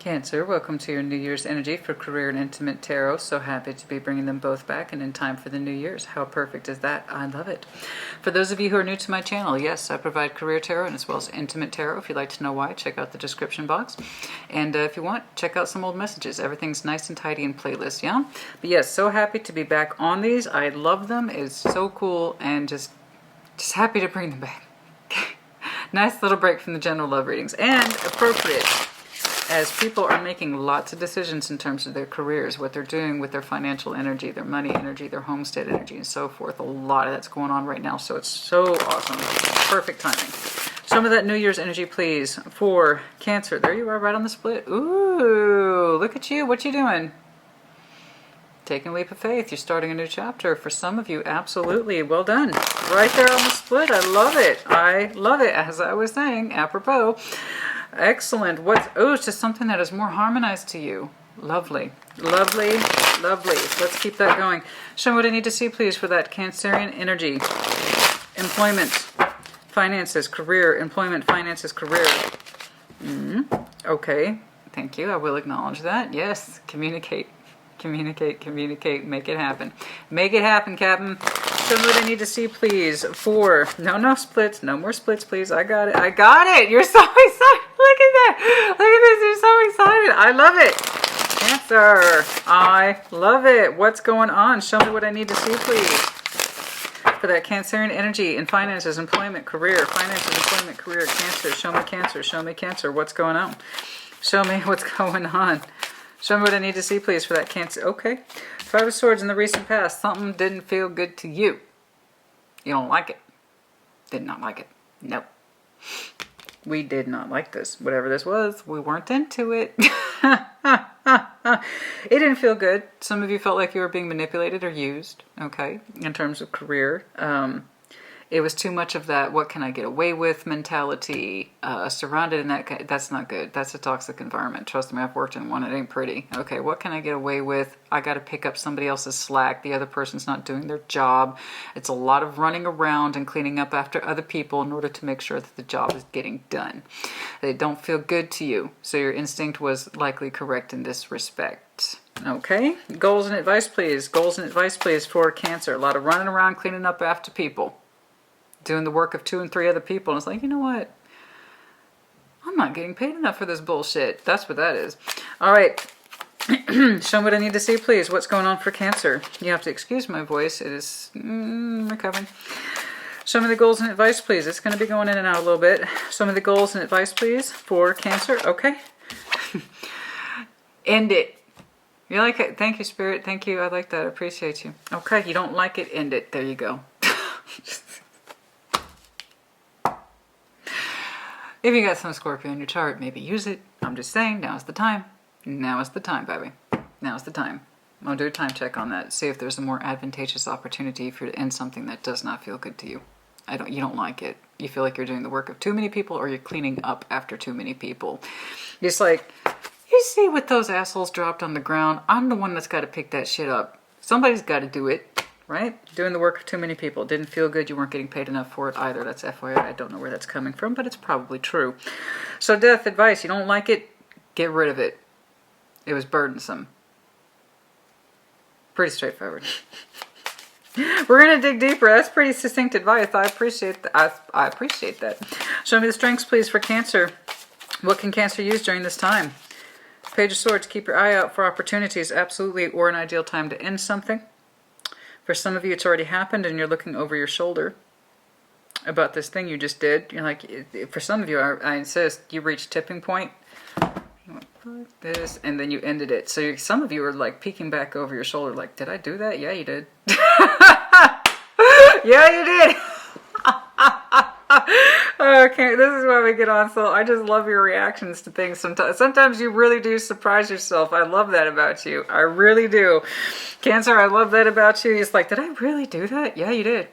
Cancer, welcome to your New Year's energy for career and intimate tarot. So happy to be bringing them both back and in time for the New Year's. How perfect is that? I love it. For those of you who are new to my channel, yes, I provide career tarot and as well as intimate tarot. If you'd like to know why, check out the description box. And if you want, check out some old messages. Everything's nice and tidy in playlist, yeah? But yes, so happy to be back on these. I love them. It's so cool and just happy to bring them back. Nice little break from the general love readings and appropriate, as people are making lots of decisions in terms of their careers, what they're doing with their financial energy, their money energy, their homestead energy, and so forth. A lot of that's going on right now, so it's so awesome. Perfect timing. Some of that New Year's energy, please, for Cancer. There you are, right on the split. Ooh, look at you. What you doing? Taking a leap of faith. You're starting a new chapter. For some of you, absolutely. Well done. Right there on the split. I love it. I love it. As I was saying, apropos. Excellent. It's just something that is more harmonized to you. Lovely. Lovely. Lovely. Let's keep that going. Show me what I need to see, please, for that Cancerian energy. Employment, finances, career. Employment, finances, career. Okay. Thank you. I will acknowledge that. Yes. Communicate. Communicate, communicate, make it happen. Make it happen, Captain. Show me what I need to see, please, for... No splits. No more splits, please. I got it. I got it. You're so excited. Look at that. Look at this. You're so excited. I love it. Cancer. I love it. What's going on? Show me what I need to see, please, for that Cancerian energy in finances, employment, career. Finances, employment, career. Cancer. Show me Cancer. Show me Cancer. What's going on? Show me what's going on. Show me what I need to see, please, for that Cancer. Okay. Five of Swords in the recent past. Something didn't feel good to you. You don't like it. Did not like it. Nope. We did not like this. Whatever this was, we weren't into it. It didn't feel good. Some of you felt like you were being manipulated or used, okay, in terms of career. It was too much of that what can I get away with mentality, surrounded in that. That's not good. That's a toxic environment. Trust me, I've worked in one. It ain't pretty. Okay, what can I get away with? I got to pick up somebody else's slack. The other person's not doing their job. It's a lot of running around and cleaning up after other people in order to make sure that the job is getting done. They don't feel good to you. So your instinct was likely correct in this respect. Okay, goals and advice, please. Goals and advice, please, for Cancer. A lot of running around cleaning up after people. Doing the work of 2 and 3 other people. And it's like, you know what? I'm not getting paid enough for this bullshit. That's what that is. All right. Show me what I need to see, please. What's going on for Cancer? You have to excuse my voice. It is recovering. Show me the goals and advice, please. It's going to be going in and out a little bit. Show me the goals and advice, please, for Cancer. Okay. End it. You like it? Thank you, Spirit. Thank you. I like that. I appreciate you. Okay. You don't like it? End it. There you go. If you got some Scorpio in your chart, maybe use it. I'm just saying, now is the time. Now is the time, baby. Now is the time. I'm going to do a time check on that. See if there's a more advantageous opportunity for you to end something that does not feel good to you. You don't like it. You feel like you're doing the work of too many people or you're cleaning up after too many people. It's like, you see what those assholes dropped on the ground? I'm the one that's got to pick that shit up. Somebody's got to do it. Right? Doing the work of too many people. Didn't feel good. You weren't getting paid enough for it either. That's FYI. I don't know where that's coming from, but it's probably true. So death advice. You don't like it? Get rid of it. It was burdensome. Pretty straightforward. We're going to dig deeper. That's pretty succinct advice. I appreciate that. I appreciate that. Show me the strengths, please, for Cancer. What can Cancer use during this time? Page of Swords. Keep your eye out for opportunities. Absolutely. Or an ideal time to end something. For some of you, it's already happened and you're looking over your shoulder about this thing you just did. You're like, for some of you, I insist, you reached tipping point. You went like this, and then you ended it. So some of you are like peeking back over your shoulder like, did I do that? Yeah, you did. Yeah, you did. Okay, this is why we get on. So I just love your reactions to things. Sometimes you really do surprise yourself. I love that about you. I really do. Cancer, I love that about you. It's like, did I really do that? Yeah, you did.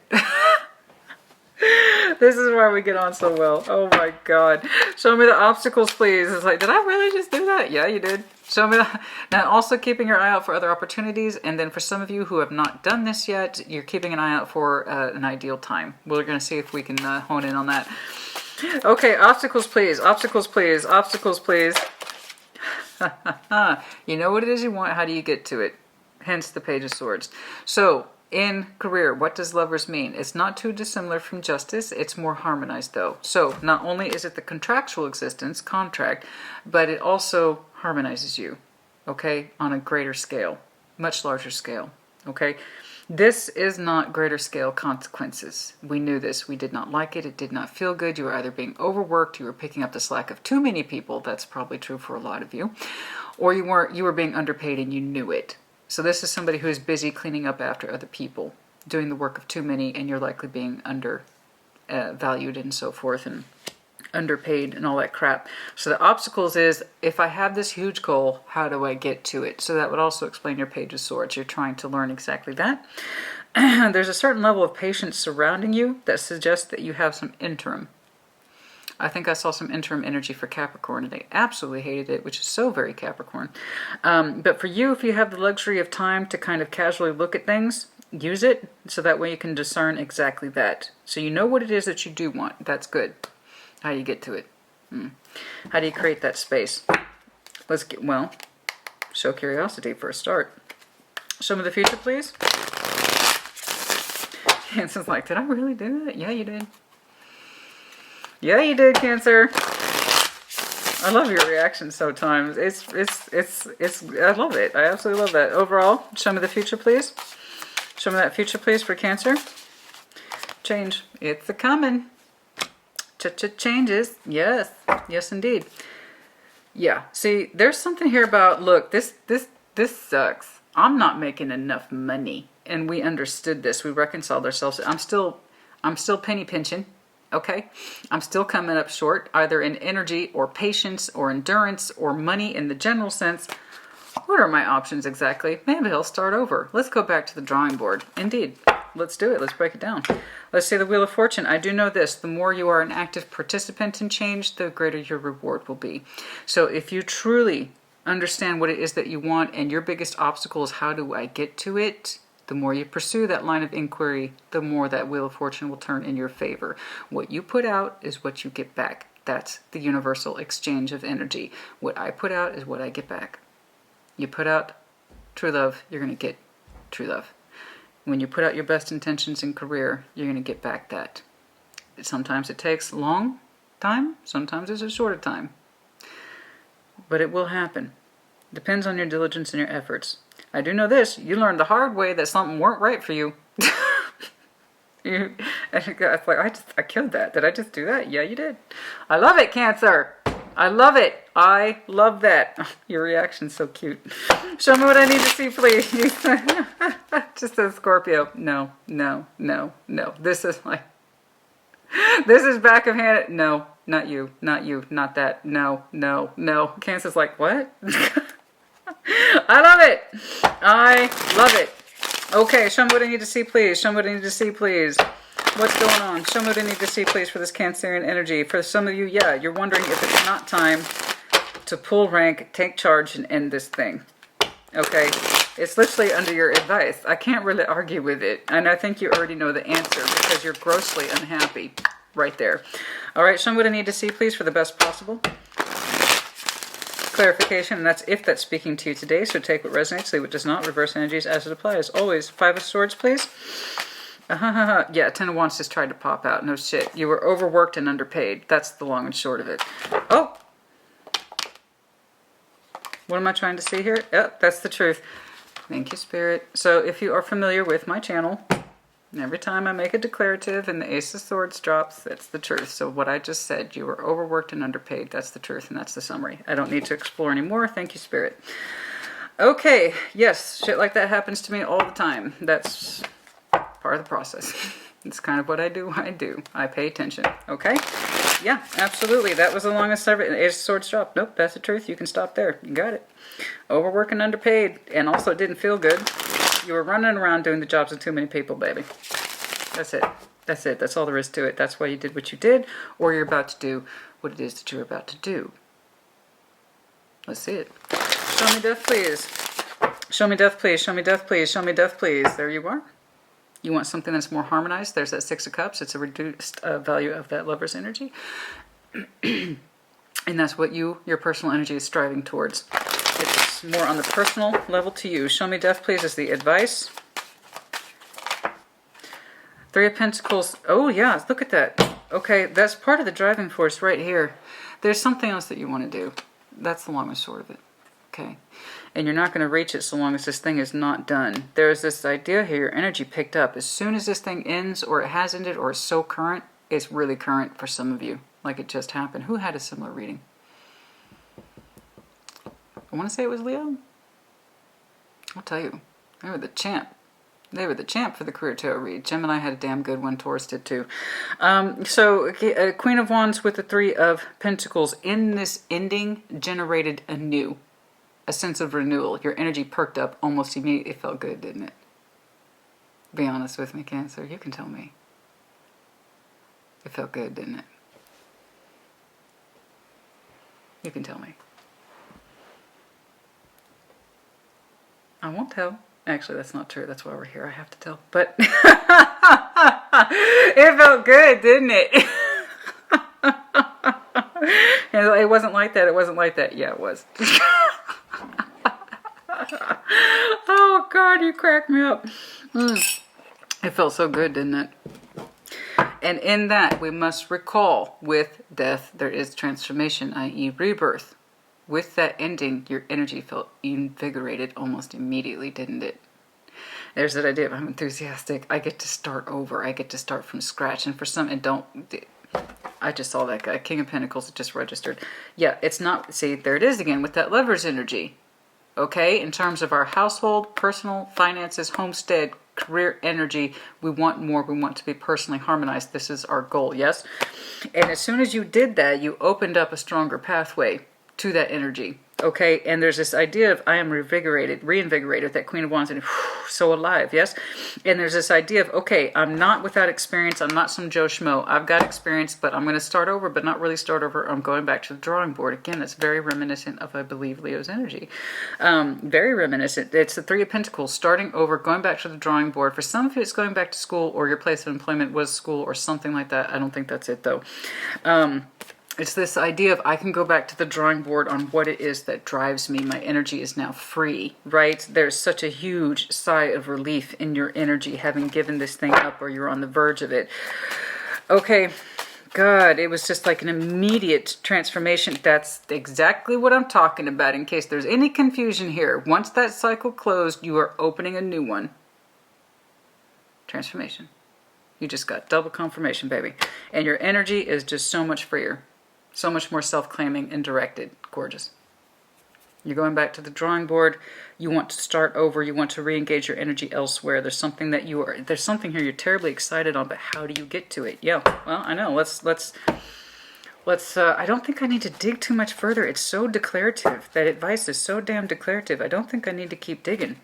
This is why we get on so well. Oh my God. Show me the obstacles, please. It's like, did I really just do that? Yeah, you did. Show me that. Now, also keeping your eye out for other opportunities. And then for some of you who have not done this yet, you're keeping an eye out for an ideal time. We're going to see if we can hone in on that. Okay, obstacles, please. Obstacles, please. Obstacles, please. You know what it is you want. How do you get to it? Hence the Page of Swords. So in career, what does Lovers mean? It's not too dissimilar from Justice. It's more harmonized though. So not only is it the contractual existence, contract, but it also harmonizes you, okay, on a greater scale, much larger scale, okay? This is not greater scale consequences. We knew this. We did not like it. It did not feel good. You were either being overworked, you were picking up the slack of too many people. That's probably true for a lot of you. Or you were being underpaid and you knew it. So this is somebody who is busy cleaning up after other people, doing the work of too many, and you're likely being undervalued and so forth, and underpaid and all that crap. So the obstacles is, if I have this huge goal, how do I get to it? So that would also explain your Page of Swords. You're trying to learn exactly that. There's a certain level of patience surrounding you that suggests that you have some interim. I think I saw some interim energy for Capricorn, and they absolutely hated it, which is so very Capricorn. But for you, if you have the luxury of time to kind of casually look at things, use it, so that way you can discern exactly that. So you know what it is that you do want. That's good. How do you get to it? How do you create that space? Let's get, well, show curiosity for a start. Show me the future, please. Cancer's like, did I really do that? Yeah, you did. Yeah, you did, Cancer. I love your reaction sometimes. I love it. I absolutely love that. Overall, show me the future, please. Show me that future, please, for Cancer. Change. It's a coming. Changes. Yes. Yes, indeed. Yeah. See, there's something here about, look, this sucks. I'm not making enough money. And we understood this. We reconciled ourselves. I'm still penny pinching. Okay, I'm still coming up short, either in energy or patience or endurance or money in the general sense. What are my options exactly? Maybe I'll start over. Let's go back to the drawing board. Indeed. Let's do it. Let's break it down. Let's say the Wheel of Fortune. I do know this. The more you are an active participant in change, the greater your reward will be. So if you truly understand what it is that you want and your biggest obstacle is how do I get to it, the more you pursue that line of inquiry, the more that Wheel of Fortune will turn in your favor. What you put out is what you get back. That's the universal exchange of energy. What I put out is what I get back. You put out true love, you're going to get true love. When you put out your best intentions in career, you're going to get back that. Sometimes it takes a long time, sometimes it's a shorter time. But it will happen. Depends on your diligence and your efforts. I do know this, you learned the hard way that something weren't right for you. I killed that. Did I just do that? Yeah, you did. I love it, Cancer. I love it. I love that. Your reaction's so cute. Show me what I need to see, please. Just says Scorpio. No. This is like, this is back of hand. No, not you, not that. No. Cancer's like, what? I love it. I love it. Okay, show me what I need to see, please. Show me what I need to see, please. What's going on? Show me what I need to see, please, for this Cancerian energy. For some of you, yeah, you're wondering if it's not time to pull rank, take charge, and end this thing. Okay? It's literally under your advice. I can't really argue with it. And I think you already know the answer because you're grossly unhappy right there. All right, show me what I need to see, please, for the best possible clarification, and that's if that's speaking to you today. So take what resonates, leave what does not. Reverse energies as it applies. Always. 5 of Swords, please. Yeah, 10 of Wands just tried to pop out. No shit. You were overworked and underpaid. That's the long and short of it. Oh! What am I trying to see here? Yep, that's the truth. Thank you, Spirit. So if you are familiar with my channel, every time I make a declarative and the Ace of Swords drops, that's the truth. So what I just said, you were overworked and underpaid. That's the truth, and that's the summary. I don't need to explore anymore. Thank you, Spirit. Okay, yes, shit like that happens to me all the time. That's part of the process. It's kind of what I do. I pay attention. Okay? Yeah, absolutely. That was the longest ever. Ace of Swords dropped. Nope, that's the truth. You can stop there. You got it. Overworked and underpaid, and also it didn't feel good. You were running around doing the jobs of too many people, baby. That's it. That's it. That's all there is to it. That's why you did what you did, or you're about to do what it is that you're about to do. Let's see it. Show me death, please. Show me death, please. Show me death, please. Show me death, please. There you are. You want something that's more harmonized. There's that 6 of Cups. It's a reduced value of that lover's energy. And that's what your personal energy is striving towards. It's more on the personal level to you. Show me death, please, as the advice. Three of Pentacles. Oh, yeah, look at that. Okay, that's part of the driving force right here. There's something else that you want to do. That's the long and short of it. Okay. And you're not going to reach it so long as this thing is not done. There's this idea here, your energy picked up. As soon as this thing ends, or it has ended, or it's so current, it's really current for some of you. Like it just happened. Who had a similar reading? I want to say it was Leo. I'll tell you. They were the champ. They were the champ for the career tarot read. Gemini had a damn good one. Taurus did too. So Queen of Wands with the Three of Pentacles. In this ending, generated anew. A sense of renewal. Your energy perked up almost immediately. It felt good, didn't it? Be honest with me, Cancer. You can tell me. It felt good, didn't it? You can tell me. I won't tell. Actually, that's not true. That's why we're here. I have to tell. But it felt good, didn't it? And it wasn't like that. It wasn't like that. Yeah, it was. Oh, God, you cracked me up. It felt so good, didn't it? And in that, we must recall with death, there is transformation, i.e. rebirth. With that ending, your energy felt invigorated almost immediately, didn't it? There's that idea of I'm enthusiastic. I get to start over. I get to start from scratch. And for some, and don't... I just saw that guy. King of Pentacles just registered. Yeah, it's not... See, there it is again with that Lover's energy. Okay? In terms of our household, personal, finances, homestead, career energy, we want more. We want to be personally harmonized. This is our goal, yes? And as soon as you did that, you opened up a stronger pathway to that energy. Okay, and there's this idea of I am reinvigorated, that Queen of Wands, and so alive, yes? And there's this idea of, okay, I'm not without experience, I'm not some Joe Schmo, I've got experience, but I'm going to start over, but not really start over, I'm going back to the drawing board. Again, that's very reminiscent of, I believe, Leo's energy. Very reminiscent. It's the Three of Pentacles, starting over, going back to the drawing board. For some of you, it's going back to school, or your place of employment was school, or something like that. I don't think that's it, though. It's this idea of I can go back to the drawing board on what it is that drives me. My energy is now free, right? There's such a huge sigh of relief in your energy having given this thing up, or you're on the verge of it. Okay, God, it was just like an immediate transformation. That's exactly what I'm talking about. In case there's any confusion here, once that cycle closed, you are opening a new one. Transformation. You just got double confirmation, baby. And your energy is just so much freer. So much more self-claiming and directed. Gorgeous. You're going back to the drawing board. You want to start over. You want to re-engage your energy elsewhere. There's something that there's something here you're terribly excited on, but how do you get to it? Yeah, well, I know. Let's I don't think I need to dig too much further. It's so declarative. That advice is so damn declarative. I don't think I need to keep digging.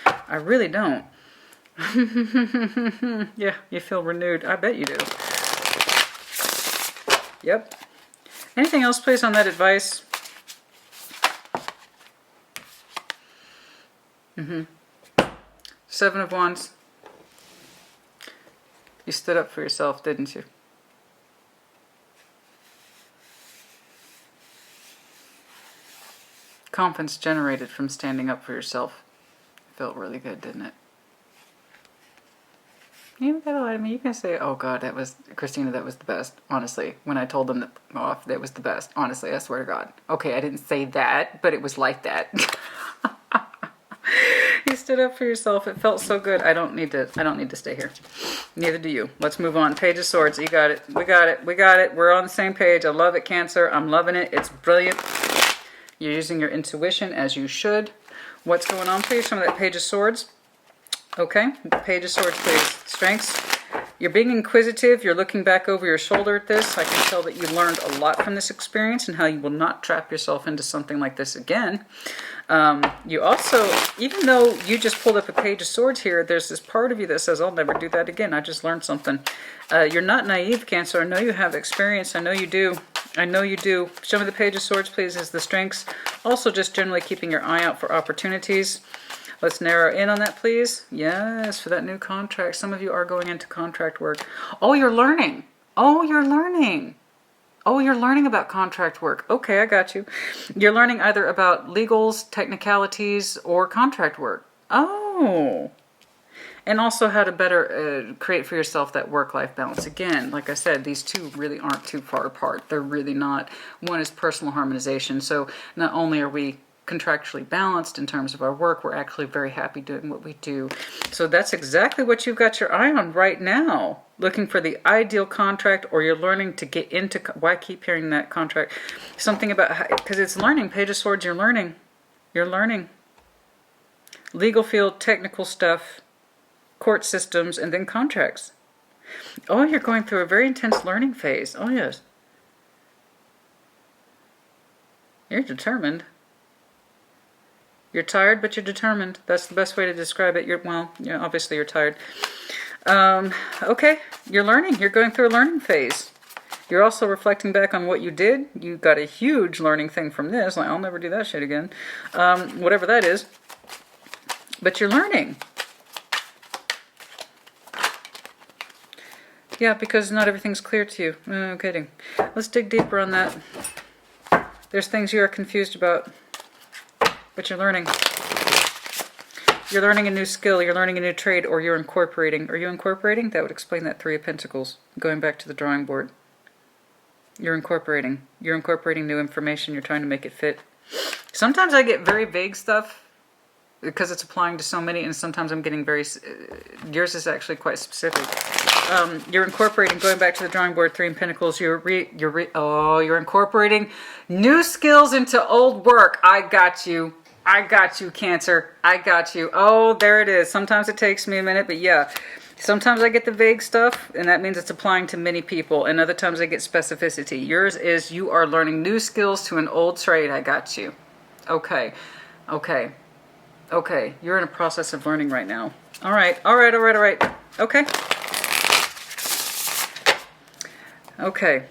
I really don't. Yeah, you feel renewed. I bet you do. Yep. Anything else, please, on that advice? Seven of Wands. You stood up for yourself, didn't you? Confidence generated from standing up for yourself. Felt really good, didn't it? You haven't got to lie to me. You can say, oh God, that was, Christina, that was the best. Honestly, when I told them that was the best. Honestly, I swear to God. Okay, I didn't say that, but it was like that. You stood up for yourself. It felt so good. I don't need to stay here. Neither do you. Let's move on. Page of Swords. You got it. We got it. We got it. We're on the same page. I love it, Cancer. I'm loving it. It's brilliant. You're using your intuition as you should. What's going on, please? Some of that Page of Swords. Okay, Page of Swords, please. Strengths. You're being inquisitive. You're looking back over your shoulder at this. I can tell that you learned a lot from this experience and how you will not trap yourself into something like this again. You also, even though you just pulled up a Page of Swords here, there's this part of you that says, I'll never do that again. I just learned something. You're not naive, Cancer. I know you have experience. I know you do. I know you do. Show me the Page of Swords, please, is the strengths. Also, just generally keeping your eye out for opportunities. Let's narrow in on that, please. Yes, for that new contract. Some of you are going into contract work. Oh, you're learning. Oh, you're learning. Oh, you're learning about contract work. Okay, I got you. You're learning either about legals, technicalities, or contract work. Oh. And also how to better create for yourself that work-life balance. Again, like I said, these two really aren't too far apart. They're really not. One is personal harmonization. So not only are we contractually balanced in terms of our work, we're actually very happy doing what we do. So that's exactly what you've got your eye on right now. Looking for the ideal contract, or you're learning to get into, why I keep hearing that contract? Something about, because it's learning. Page of Swords, you're learning. You're learning. Legal field, technical stuff, court systems, and then contracts. Oh, you're going through a very intense learning phase. Oh, yes. You're determined. You're tired, but you're determined. That's the best way to describe it. Obviously you're tired. Okay, you're learning. You're going through a learning phase. You're also reflecting back on what you did. You got a huge learning thing from this. Like, I'll never do that shit again. Whatever that is. But you're learning. Yeah, because not everything's clear to you. No kidding. Let's dig deeper on that. There's things you are confused about, but you're learning. You're learning a new skill, you're learning a new trade, or you're incorporating. Are you incorporating? That would explain that Three of Pentacles. Going back to the drawing board. You're incorporating. You're incorporating new information. You're trying to make it fit. Sometimes I get very vague stuff because it's applying to so many, and sometimes I'm getting very... yours is actually quite specific. You're incorporating, going back to the drawing board, Three of Pentacles, you're incorporating new skills into old work. I got you. I got you, Cancer. I got you. Oh, there it is. Sometimes it takes me a minute, but yeah. Sometimes I get the vague stuff, and that means it's applying to many people, and other times I get specificity. Yours is you are learning new skills to an old trade. I got you. Okay. Okay. Okay. You're in a process of learning right now. All right. All right. All right. All right. Okay. Okay.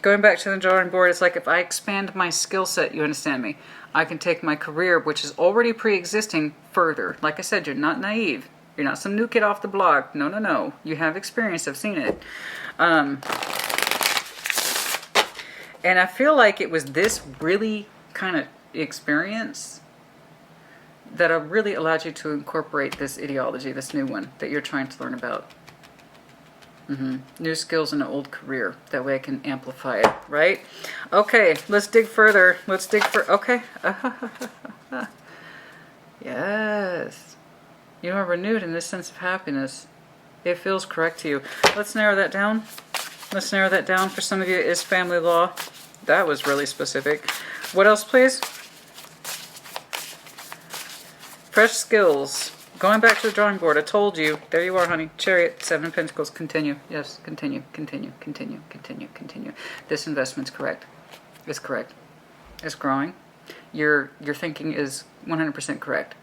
Going back to the drawing board, it's like if I expand my skill set, you understand me, I can take my career, which is already pre-existing, further. Like I said, you're not naive. You're not some new kid off the block. No, no, no. You have experience. I've seen it. And I feel like it was this really kind of experience that really allowed you to incorporate this ideology, this new one that you're trying to learn about. New skills in an old career. That way I can amplify it, right? Okay, let's dig further. Let's dig for. Okay. Yes. You are renewed in this sense of happiness. It feels correct to you. Let's narrow that down. Let's narrow that down. For some of you, it is family law. That was really specific. What else, please? Fresh skills. Going back to the drawing board, I told you. There you are, honey. Chariot, Seven of Pentacles. Continue. Yes, continue, continue, continue, continue, continue. This investment's correct. It's correct. It's growing. Your thinking is 100% correct.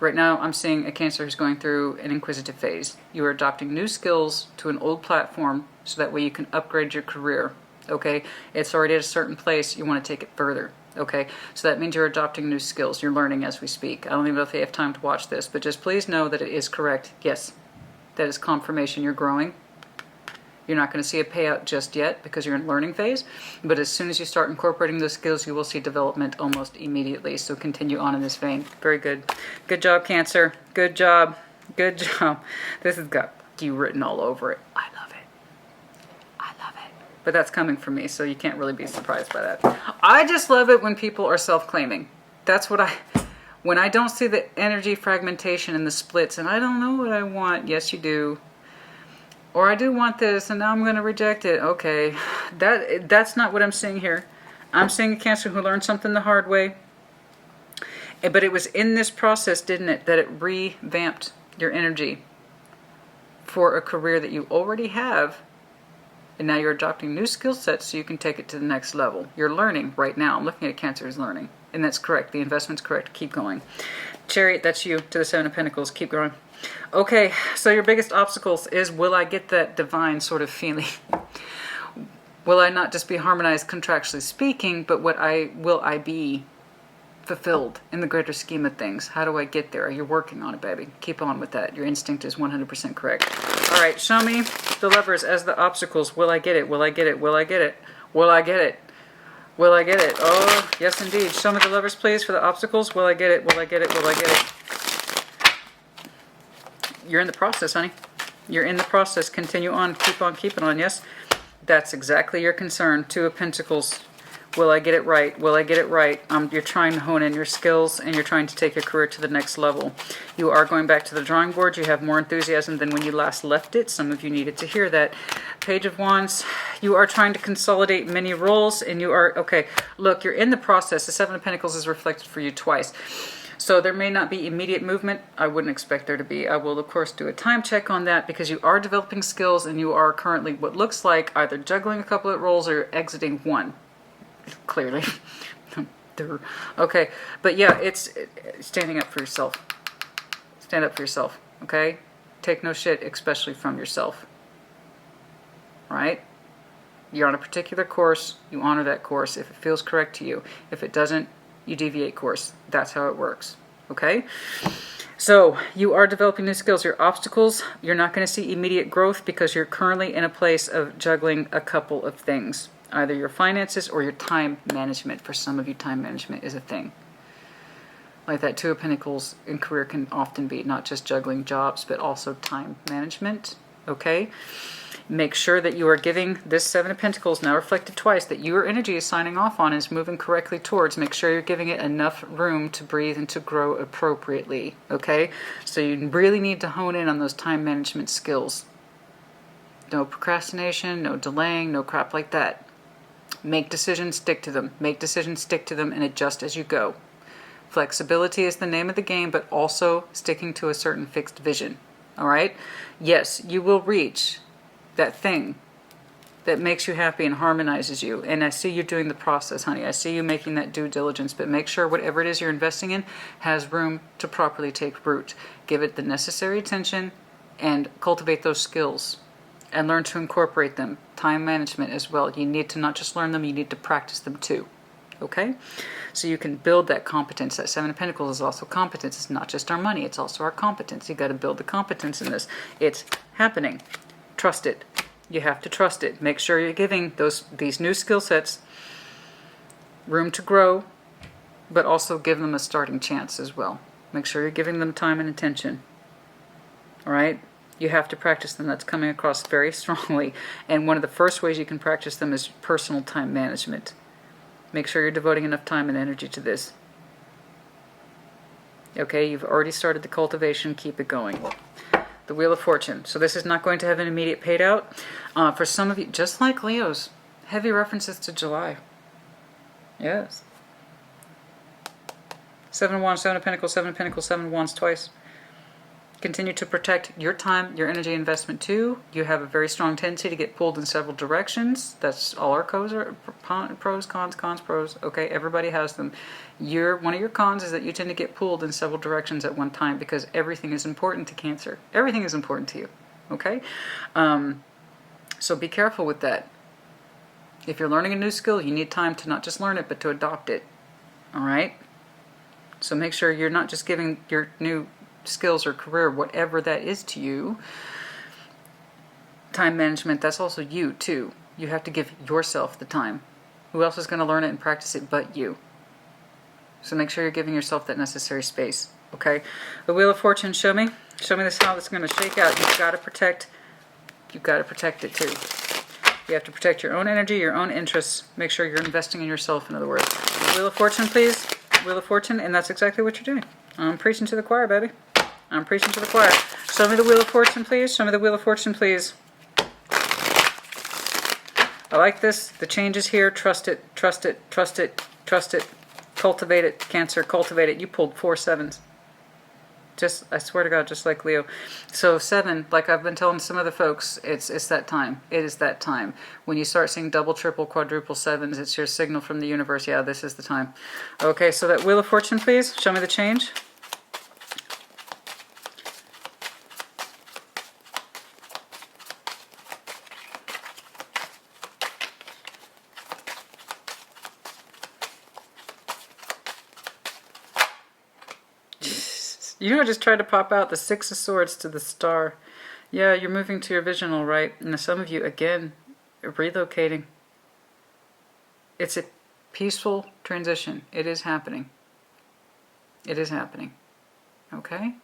Right now, I'm seeing a Cancer who's going through an inquisitive phase. You are adopting new skills to an old platform so that way you can upgrade your career. Okay? It's already at a certain place. You want to take it further. Okay, so that means you're adopting new skills. You're learning as we speak. I don't even know if you have time to watch this, but just please know that it is correct. Yes, that is confirmation you're growing. You're not going to see a payout just yet because you're in learning phase, but as soon as you start incorporating those skills, you will see development almost immediately. So continue on in this vein. Very good. Good job, Cancer. Good job. Good job. This has got you written all over it. I love it. But that's coming from me, so you can't really be surprised by that. I just love it when people are self-claiming. That's what when I don't see the energy fragmentation and the splits, and I don't know what I want. Yes, you do. Or I do want this, and now I'm going to reject it. Okay, that's not what I'm seeing here. I'm seeing a Cancer who learned something the hard way. But it was in this process, didn't it, that it revamped your energy for a career that you already have. And now you're adopting new skill sets so you can take it to the next level. You're learning right now. I'm looking at Cancer as learning. And that's correct. The investment's correct. Keep going. Chariot, that's you, to the Seven of Pentacles. Keep growing. Okay, so your biggest obstacles is, will I get that divine sort of feeling? Will I not just be harmonized contractually speaking, but will I be fulfilled in the greater scheme of things? How do I get there? You're working on it, baby. Keep on with that. Your instinct is 100% correct. All right, show me the Lovers as the obstacles. Will I get it? Will I get it? Will I get it? Will I get it? Will I get it? Oh, yes indeed. Show me the Lovers, please, for the obstacles. Will I get it? Will I get it? Will I get it? You're in the process, honey. You're in the process. Continue on. Keep on keeping on, yes? That's exactly your concern. Two of Pentacles. Will I get it right? Will I get it right? You're trying to hone in your skills and you're trying to take your career to the next level. You are going back to the drawing board. You have more enthusiasm than when you last left it. Some of you needed to hear that. Page of Wands. You are trying to consolidate many roles and you are, okay, look, you're in the process. The Seven of Pentacles is reflected for you twice. So there may not be immediate movement. I wouldn't expect there to be. I will, of course, do a time check on that because you are developing skills and you are currently what looks like either juggling a couple of roles or exiting one. Clearly. Okay, but yeah, it's standing up for yourself. Stand up for yourself, okay? Take no shit, especially from yourself. Right? You're on a particular course, you honor that course if it feels correct to you. If it doesn't, you deviate course. That's how it works, okay? So, you are developing new skills. Your obstacles, you're not going to see immediate growth because you're currently in a place of juggling a couple of things. Either your finances or your time management. For some of you, time management is a thing. Like that Two of Pentacles in career can often be not just juggling jobs, but also time management. Okay? Make sure that you are giving this Seven of Pentacles, now reflected twice, that your energy is signing off on is moving correctly towards. Make sure you're giving it enough room to breathe and to grow appropriately. Okay? So you really need to hone in on those time management skills. No procrastination, no delaying, no crap like that. Make decisions, stick to them. Make decisions, stick to them, and adjust as you go. Flexibility is the name of the game, but also sticking to a certain fixed vision. All right? Yes, you will reach that thing that makes you happy and harmonizes you. And I see you doing the process, honey. I see you making that due diligence, but make sure whatever it is you're investing in has room to properly take root. Give it the necessary attention and cultivate those skills. And learn to incorporate them. Time management as well. You need to not just learn them, you need to practice them too. Okay? So you can build that competence. That Seven of Pentacles is also competence. It's not just our money, it's also our competence. You got to build the competence in this. It's happening. Trust it. You have to trust it. Make sure you're giving these new skill sets room to grow, but also give them a starting chance as well. Make sure you're giving them time and attention. All right? You have to practice them. That's coming across very strongly. And one of the first ways you can practice them is personal time management. Make sure you're devoting enough time and energy to this. Okay, you've already started the cultivation. Keep it going. The Wheel of Fortune. So this is not going to have an immediate paid out. For some of you, just like Leo's, heavy references to July. Yes. Seven of Wands, Seven of Pentacles, Seven of Pentacles, Seven of Wands twice. Continue to protect your time, your energy investment too. You have a very strong tendency to get pulled in several directions. That's all our pros are pros, cons, pros. Okay, everybody has them. One of your cons is that you tend to get pulled in several directions at one time because everything is important to Cancer. Everything is important to you. Okay? So be careful with that. If you're learning a new skill, you need time to not just learn it, but to adopt it. All right? So make sure you're not just giving your new skills or career, whatever that is to you. Time management, that's also you too. You have to give yourself the time. Who else is going to learn it and practice it but you? So make sure you're giving yourself that necessary space. Okay? The Wheel of Fortune, show me this, how it's going to shake out. You've got to protect it too. You have to protect your own energy, your own interests. Make sure you're investing in yourself, in other words. Wheel of Fortune, please. Wheel of Fortune, and that's exactly what you're doing. I'm preaching to the choir, baby. I'm preaching to the choir. Show me the Wheel of Fortune, please. Show me the Wheel of Fortune, please. I like this. The change is here. Trust it. Trust it. Trust it. Trust it. Cultivate it, Cancer. Cultivate it. You pulled 4 sevens. I swear to God, just like Leo. So 7, like I've been telling some other folks, it's that time. It is that time. When you start seeing double, triple, quadruple 7s, it's your signal from the universe. Yeah, this is the time. Okay, so that Wheel of Fortune, please. Show me the change. You know, I just tried to pop out the 6 of Swords to the Star. Yeah, you're moving to your vision, all right. And some of you, again, are relocating. It's a peaceful transition. It is happening. It is happening. Okay?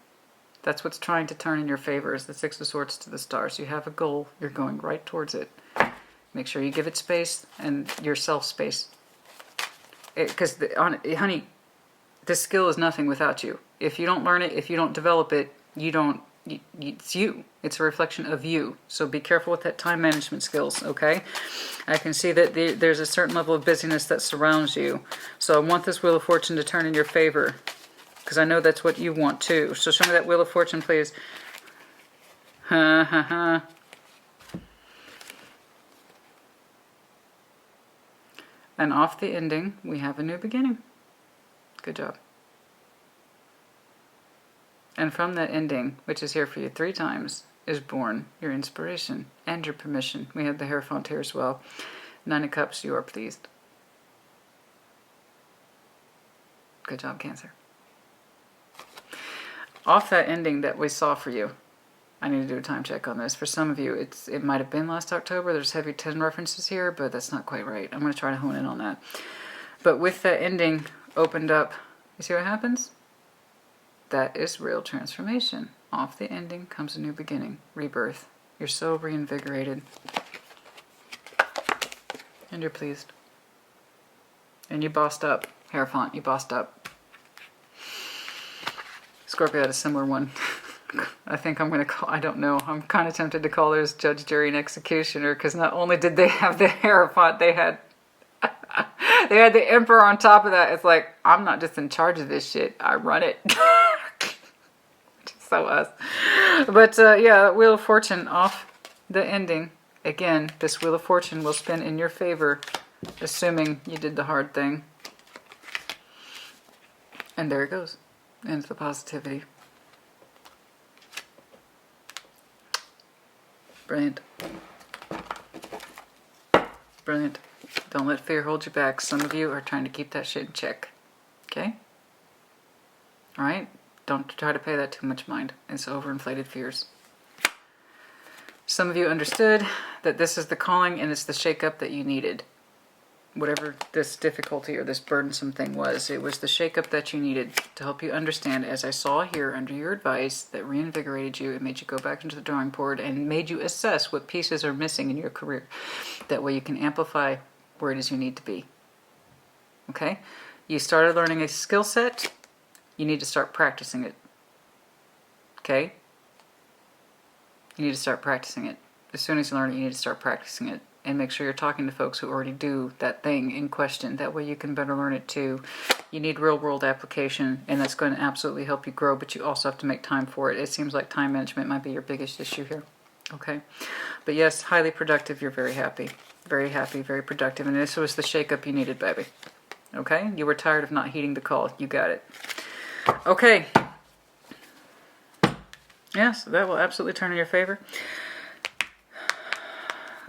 That's what's trying to turn in your favor, is the Six of Swords to the Stars. You have a goal. You're going right towards it. Make sure you give it space and yourself space. Because, honey, this skill is nothing without you. If you don't learn it, if you don't develop it, it's you. It's a reflection of you. So be careful with that time management skills, okay? I can see that there's a certain level of busyness that surrounds you. So I want this Wheel of Fortune to turn in your favor, because I know that's what you want too. So show me that Wheel of Fortune, please. Ha ha ha. And off the ending, we have a new beginning. Good job. And from that ending, which is here for you 3 times, is born your inspiration and your permission. We have the Hierophant here as well. 9 of Cups, you are pleased. Good job, Cancer. Off that ending that we saw for you, I need to do a time check on this. For some of you, it might have been last October. There's heavy 10 references here, but that's not quite right. I'm going to try to hone in on that. But with that ending opened up, you see what happens? That is real transformation. Off the ending comes a new beginning, rebirth. You're so reinvigorated. And you're pleased. And you bossed up. Hierophant, you bossed up. Scorpio had a similar one. I think I'm going to call, I don't know, I'm kind of tempted to call theirs Judge, Jury, and Executioner, because not only did they have the Hierophant, they had the Emperor on top of that. It's like, I'm not just in charge of this shit, I run it. So us. But yeah, Wheel of Fortune off the ending. Again, this Wheel of Fortune will spin in your favor, assuming you did the hard thing. And there it goes. Ends the positivity. Brilliant. Brilliant. Don't let fear hold you back. Some of you are trying to keep that shit in check. Okay? Alright? Don't try to pay that too much mind. It's overinflated fears. Some of you understood that this is the calling and it's the shakeup that you needed. Whatever this difficulty or this burdensome thing was, it was the shakeup that you needed to help you understand, as I saw here under your advice, that reinvigorated you. It made you go back into the drawing board and made you assess what pieces are missing in your career. That way you can amplify where it is you need to be. Okay? You started learning a skill set. You need to start practicing it. Okay? You need to start practicing it. As soon as you learn it, you need to start practicing it. And make sure you're talking to folks who already do that thing in question. That way you can better learn it too. You need real world application, and that's going to absolutely help you grow, but you also have to make time for it. It seems like time management might be your biggest issue here. Okay? But yes, highly productive. You're very happy. Very happy, very productive. And this was the shakeup you needed, baby. Okay? You were tired of not heeding the call. You got it. Okay. Yes, that will absolutely turn in your favor.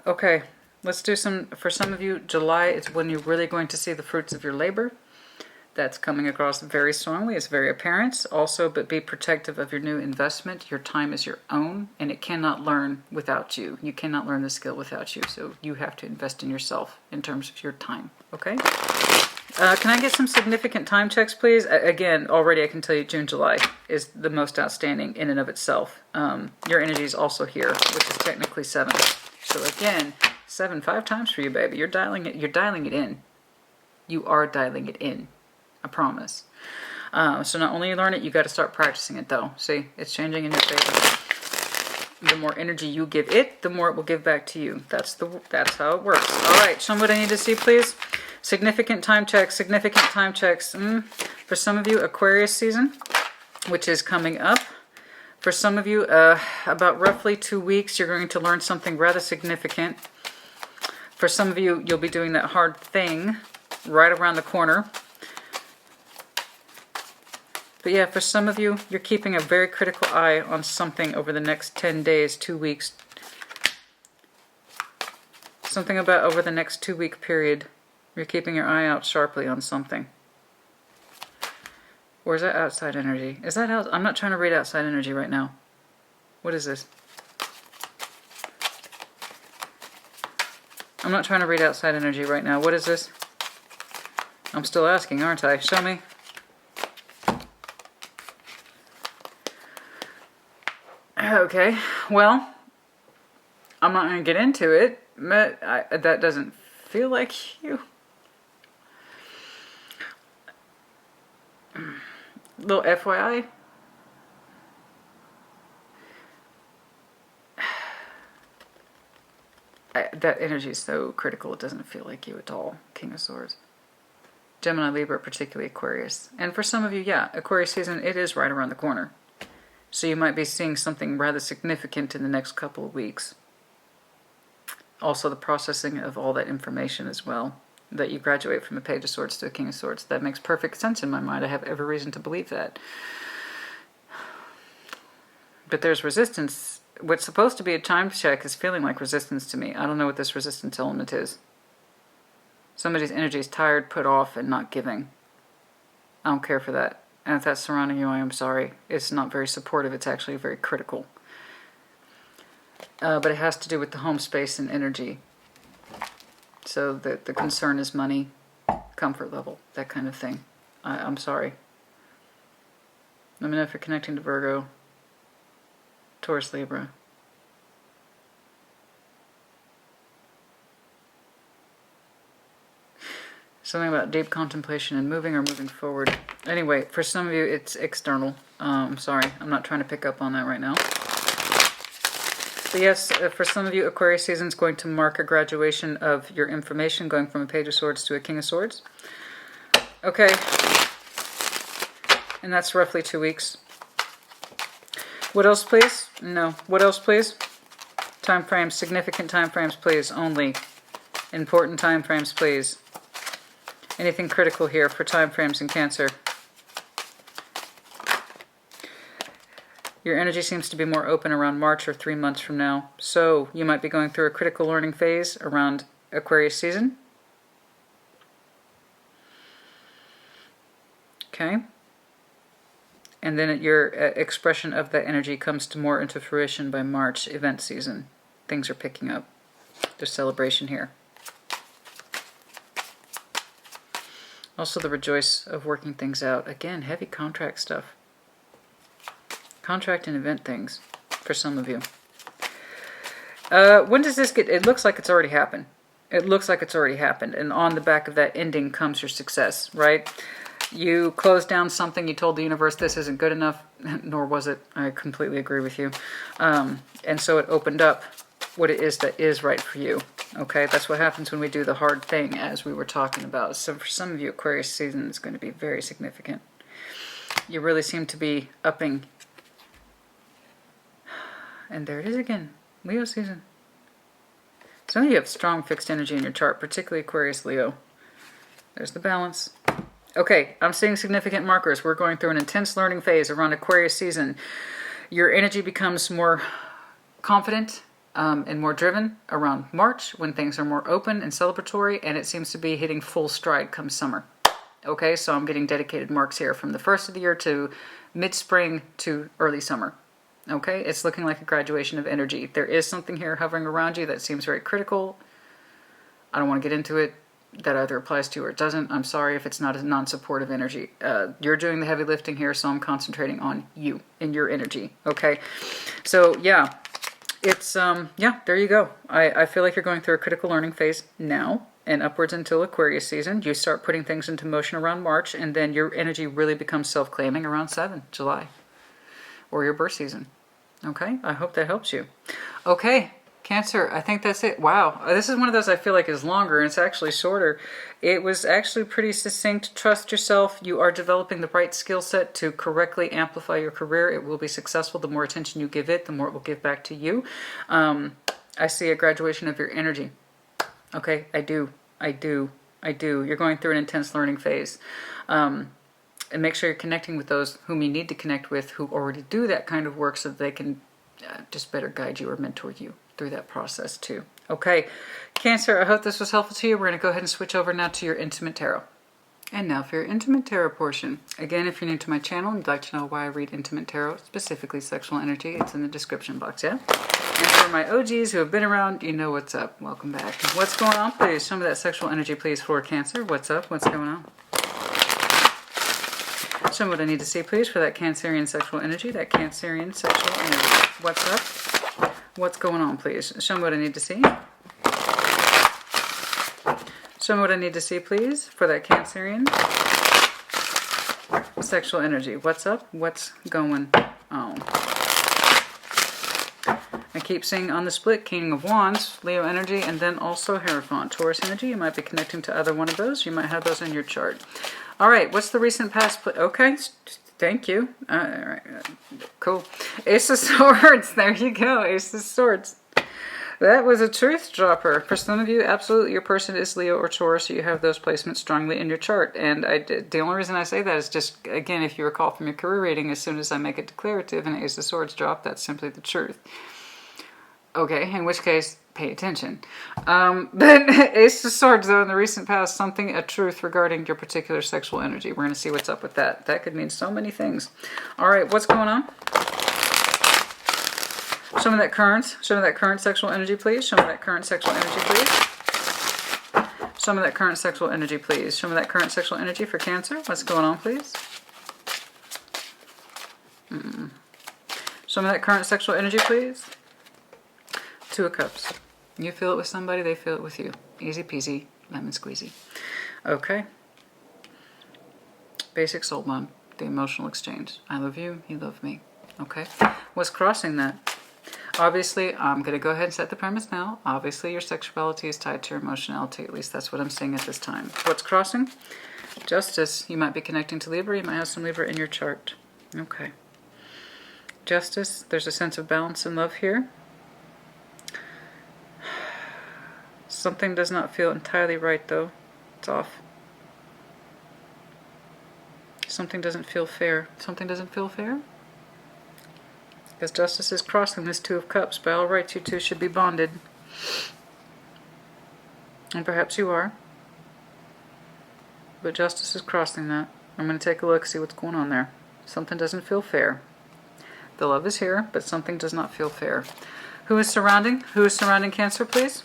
Okay. Let's do some, for some of you, July is when you're really going to see the fruits of your labor. That's coming across very strongly. It's very apparent. Also, but be protective of your new investment. Your time is your own, and it cannot learn without you. You cannot learn the skill without you. So you have to invest in yourself in terms of your time. Okay? Can I get some significant time checks, please? Again, already I can tell you June, July is the most outstanding in and of itself. Your energy is also here, which is technically 7. So again, 7, 5 times for you, baby. You're dialing it. You're dialing it in. You are dialing it in. I promise. So not only you learn it, you got to start practicing it, though. See, it's changing in your favor. The more energy you give it, the more it will give back to you. That's how it works. All right, show me what I need to see, please. Significant time checks. Significant time checks. For some of you, Aquarius season, which is coming up. For some of you, about roughly 2 weeks, you're going to learn something rather significant. For some of you, you'll be doing that hard thing right around the corner. But yeah, for some of you, you're keeping a very critical eye on something over the next 10 days, 2 weeks. Something about over the next 2-week period. You're keeping your eye out sharply on something. Or is that outside energy? Is that out? I'm not trying to read outside energy right now. What is this? I'm not trying to read outside energy right now. What is this? I'm still asking, aren't I? Show me. Okay, well, I'm not going to get into it, but that doesn't feel like you. Little FYI. That energy is so critical, it doesn't feel like you at all. King of Swords. Gemini, Libra, particularly Aquarius. And for some of you, yeah, Aquarius season, it is right around the corner. So you might be seeing something rather significant in the next couple of weeks. Also the processing of all that information as well. That you graduate from a Page of Swords to a King of Swords. That makes perfect sense in my mind. I have every reason to believe that. But there's resistance. What's supposed to be a time check is feeling like resistance to me. I don't know what this resistance element is. Somebody's energy is tired, put off, and not giving. I don't care for that. And if that's surrounding you, I am sorry. It's not very supportive. It's actually very critical. But it has to do with the home space and energy. So the concern is money, comfort level, that kind of thing. I'm sorry. Let me know if you're connecting to Virgo, Taurus, Libra. Something about deep contemplation and moving or moving forward. Anyway, for some of you, it's external. I'm sorry. I'm not trying to pick up on that right now. But yes, for some of you, Aquarius season is going to mark a graduation of your information, going from a Page of Swords to a King of Swords. Okay. And that's roughly 2 weeks. What else, please? No. What else, please? Time frames, significant time frames, please. Only. Important time frames, please. Anything critical here for time frames in Cancer? Your energy seems to be more open around March or 3 months from now. So you might be going through a critical learning phase around Aquarius season. Okay. And then your expression of that energy comes to more into fruition by March, event season. Things are picking up. There's celebration here. Also the rejoice of working things out. Again, heavy contract stuff. Contract and event things for some of you. When does this get... It looks like it's already happened. It looks like it's already happened. And on the back of that ending comes your success, right? You closed down something. You told the universe this isn't good enough. Nor was it. I completely agree with you. And so it opened up what it is that is right for you. Okay, that's what happens when we do the hard thing, as we were talking about. So for some of you, Aquarius season is going to be very significant. You really seem to be upping. And there it is again, Leo season. Some of you have strong fixed energy in your chart, particularly Aquarius, Leo. There's the balance. Okay, I'm seeing significant markers. We're going through an intense learning phase around Aquarius season. Your energy becomes more confident and more driven around March, when things are more open and celebratory, and it seems to be hitting full stride come summer. Okay, so I'm getting dedicated marks here from the first of the year to mid-spring to early summer. Okay, it's looking like a graduation of energy. There is something here hovering around you that seems very critical. I don't want to get into it. That either applies to you or it doesn't. I'm sorry if it's not a non-supportive energy. You're doing the heavy lifting here, so I'm concentrating on you and your energy. Okay, so yeah. It's, yeah, there you go. I feel like you're going through a critical learning phase now and upwards until Aquarius season. You start putting things into motion around March, and then your energy really becomes self-claiming around 7 July or your birth season. Okay, I hope that helps you. Okay, Cancer, I think that's it. Wow, this is one of those I feel like is longer, and it's actually shorter. It was actually pretty succinct. Trust yourself. You are developing the right skill set to correctly amplify your career. It will be successful. The more attention you give it, the more it will give back to you. I see a graduation of your energy. Okay, I do. You're going through an intense learning phase. And make sure you're connecting with those whom you need to connect with, who already do that kind of work, so that they can just better guide you or mentor you through that process too. Okay, Cancer, I hope this was helpful to you. We're going to go ahead and switch over now to your Intimate Tarot. And now for your Intimate Tarot portion. Again, if you're new to my channel and you'd like to know why I read Intimate Tarot, specifically sexual energy, it's in the description box, yeah? And for my OGs who have been around, you know what's up. Welcome back. What's going on, please? Some of that sexual energy, please, for Cancer. What's up? What's going on? Show me what I need to see, please, for that Cancerian sexual energy. That Cancerian sexual energy. What's up? What's going on, please? Show me what I need to see. Show me what I need to see, please, for that Cancerian sexual energy. What's up? What's going on? I keep seeing on the split King of Wands, Leo energy, and then also Hierophant, Taurus energy. You might be connecting to either one of those. You might have those in your chart. All right, what's the recent past? Okay, thank you. All right, cool. Ace of Swords. There you go. Ace of Swords. That was a truth dropper. For some of you, absolutely, your person is Leo or Taurus, so you have those placements strongly in your chart. And the only reason I say that is just, again, if you recall from your career reading, as soon as I make it declarative and Ace of Swords drop, that's simply the truth. Okay, in which case, pay attention. But Ace of Swords, though, in the recent past, a truth regarding your particular sexual energy. We're going to see what's up with that. That could mean so many things. All right, what's going on? Show me that current sexual energy, please. Show me that current sexual energy, please. Show me that current sexual energy, please. Show me that current sexual energy for Cancer. What's going on, please? Show me that current sexual energy, please. Two of Cups. You feel it with somebody, they feel it with you. Easy peasy, lemon squeezy. Okay. Basic soul bond. The emotional exchange. I love you, you love me. Okay. What's crossing that? Obviously, I'm going to go ahead and set the premise now. Obviously, your sexuality is tied to your emotionality. At least that's what I'm seeing at this time. What's crossing? Justice. You might be connecting to Libra. You might have some Libra in your chart. Okay. Justice. There's a sense of balance and love here. Something does not feel entirely right, though. It's off. Something doesn't feel fair. Something doesn't feel fair? Because Justice is crossing this Two of Cups. By all rights, you two should be bonded. And perhaps you are. But Justice is crossing that. I'm going to take a look, see what's going on there. Something doesn't feel fair. The love is here, but something does not feel fair. Who is surrounding? Who is surrounding Cancer, please?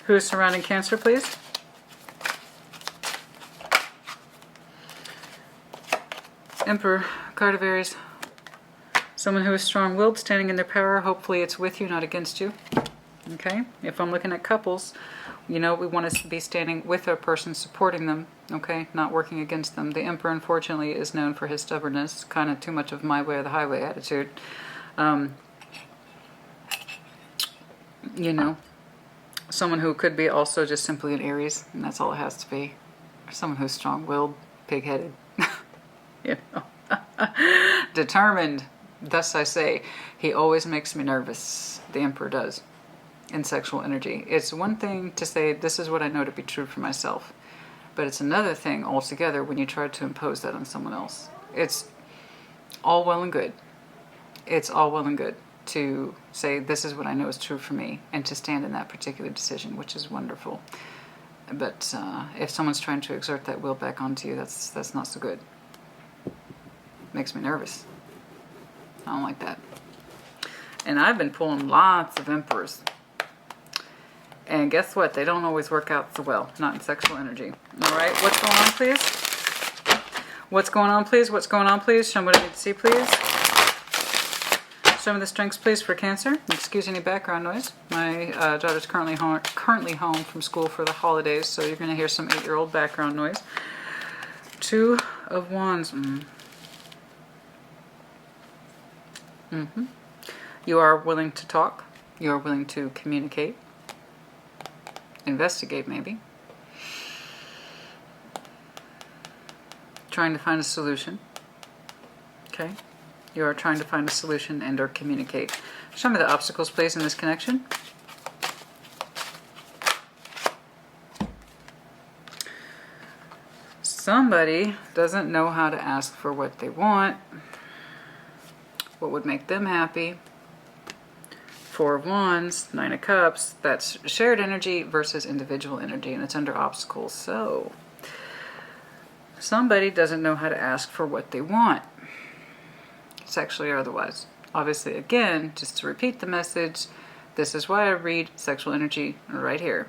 Who is surrounding Cancer, please? Emperor, card of Aries. Someone who is strong-willed, standing in their power. Hopefully it's with you, not against you. Okay? If I'm looking at couples, you know, we want to be standing with a person, supporting them. Okay? Not working against them. The Emperor, unfortunately, is known for his stubbornness. Kind of too much of my way or the highway attitude. You know, someone who could be also just simply an Aries, and that's all it has to be. Or someone who's strong-willed, pig-headed. You know. Determined. Thus I say, he always makes me nervous. The Emperor does. In sexual energy. It's one thing to say, this is what I know to be true for myself. But it's another thing altogether when you try to impose that on someone else. It's all well and good. It's all well and good to say, this is what I know is true for me. And to stand in that particular decision, which is wonderful. But if someone's trying to exert that will back onto you, that's not so good. Makes me nervous. I don't like that. And I've been pulling lots of Emperors. And guess what? They don't always work out so well. Not in sexual energy. Alright, what's going on, please? What's going on, please? What's going on, please? Show me what I need to see, please. Show me the strengths, please, for Cancer. Excuse any background noise. My daughter's currently home from school for the holidays, so you're going to hear some 8-year-old background noise. Two of Wands. You are willing to talk. You are willing to communicate. Investigate, maybe. Trying to find a solution. Okay. You are trying to find a solution and or communicate. Show me the obstacles, please, in this connection. Somebody doesn't know how to ask for what they want. What would make them happy? Four of Wands, Nine of Cups. That's shared energy versus individual energy, and it's under obstacles. So, somebody doesn't know how to ask for what they want, sexually or otherwise. Obviously, again, just to repeat the message, this is why I read sexual energy right here.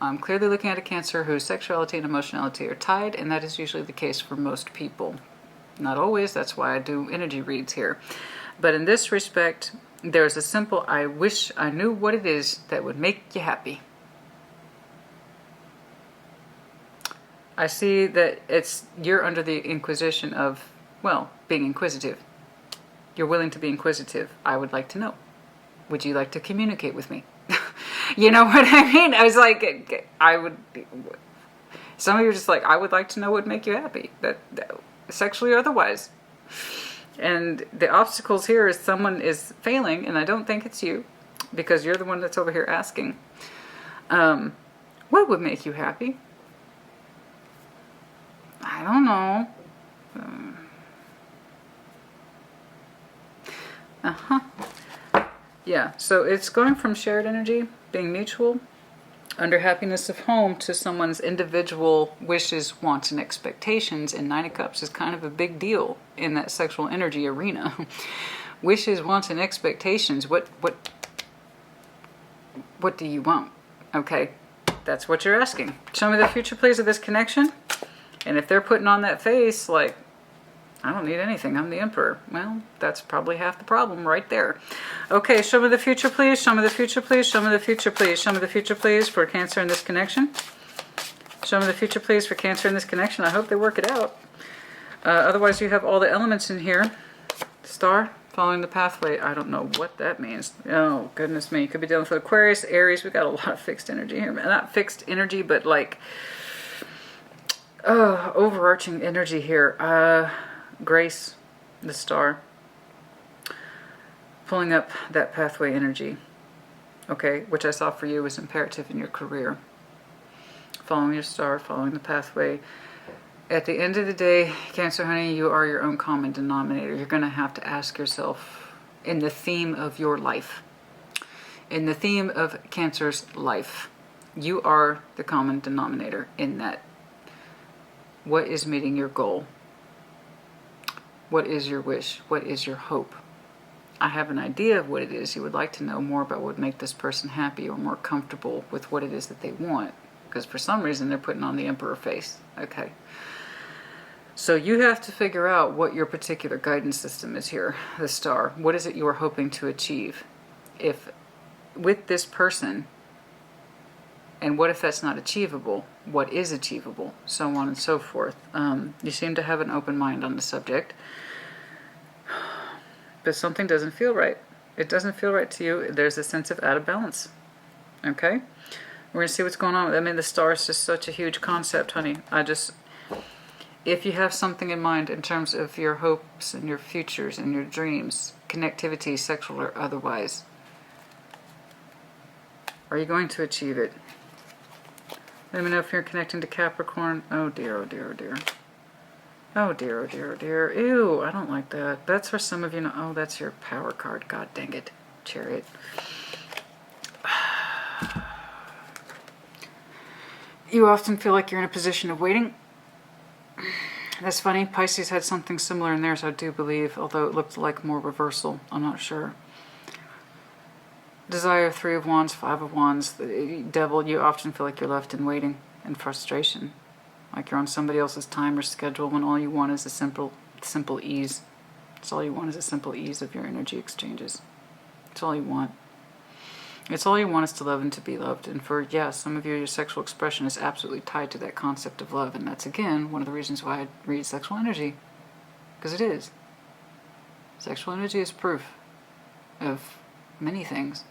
I'm clearly looking at a Cancer whose sexuality and emotionality are tied, and that is usually the case for most people. Not always, that's why I do energy reads here. But in this respect, there's a simple, I wish I knew what it is that would make you happy. I see that you're under the inquisition of, well, being inquisitive. You're willing to be inquisitive. I would like to know. Would you like to communicate with me? You know what I mean? I was like, some of you are just like, I would like to know what would make you happy. That sexually or otherwise. And the obstacles here is someone is failing, and I don't think it's you, because you're the one that's over here asking. What would make you happy? I don't know. Yeah, so it's going from shared energy, being mutual, under happiness of home, to someone's individual wishes, wants, and expectations. And Nine of Cups is kind of a big deal in that sexual energy arena. Wishes, wants, and expectations. What do you want? Okay, that's what you're asking. Show me the future, please, of this connection. And if they're putting on that face like, I don't need anything, I'm the Emperor. Well, that's probably half the problem right there. Okay, show me the future, please. Show me the future, please. Show me the future, please. Show me the future, please, for Cancer in this connection. Show me the future, please, for Cancer in this connection. I hope they work it out. Otherwise, you have all the elements in here. Star, following the pathway. I don't know what that means. Oh, goodness me. Could be dealing with Aquarius, Aries. We've got a lot of fixed energy here. Not fixed energy, but like overarching energy here. Grace, the Star, pulling up that pathway energy, okay, which I saw for you was imperative in your career. Following your star, following the pathway. At the end of the day, Cancer, honey, you are your own common denominator. You're going to have to ask yourself, in the theme of your life, in the theme of Cancer's life, you are the common denominator in that. What is meeting your goal? What is your wish? What is your hope? I have an idea of what it is. You would like to know more about what would make this person happy or more comfortable with what it is that they want. Because for some reason they're putting on the Emperor face. Okay. So you have to figure out what your particular guidance system is here, the Star. What is it you are hoping to achieve? If with this person, and what if that's not achievable? What is achievable? So on and so forth. You seem to have an open mind on the subject. But something doesn't feel right. It doesn't feel right to you. There's a sense of out of balance. Okay? We're going to see what's going on. I mean, the Star is just such a huge concept, honey. If you have something in mind in terms of your hopes and your futures and your dreams, connectivity, sexual or otherwise, are you going to achieve it? Let me know if you're connecting to Capricorn. Oh dear, oh dear, oh dear. Oh dear, oh dear, oh dear. Ew, I don't like that. That's for some of you. Oh, that's your power card. God dang it. Chariot. You often feel like you're in a position of waiting. That's funny. Pisces had something similar in theirs, I do believe, although it looked like more reversal. I'm not sure. Desire, 3 of Wands, 5 of Wands. Devil, you often feel like you're left in waiting and frustration. Like you're on somebody else's time or schedule when all you want is a simple ease. It's all you want is a simple ease of your energy exchanges. It's all you want. It's all you want is to love and to be loved. And for, yeah, some of you, your sexual expression is absolutely tied to that concept of love. And that's, again, one of the reasons why I read sexual energy. Because it is. Sexual energy is proof of many things.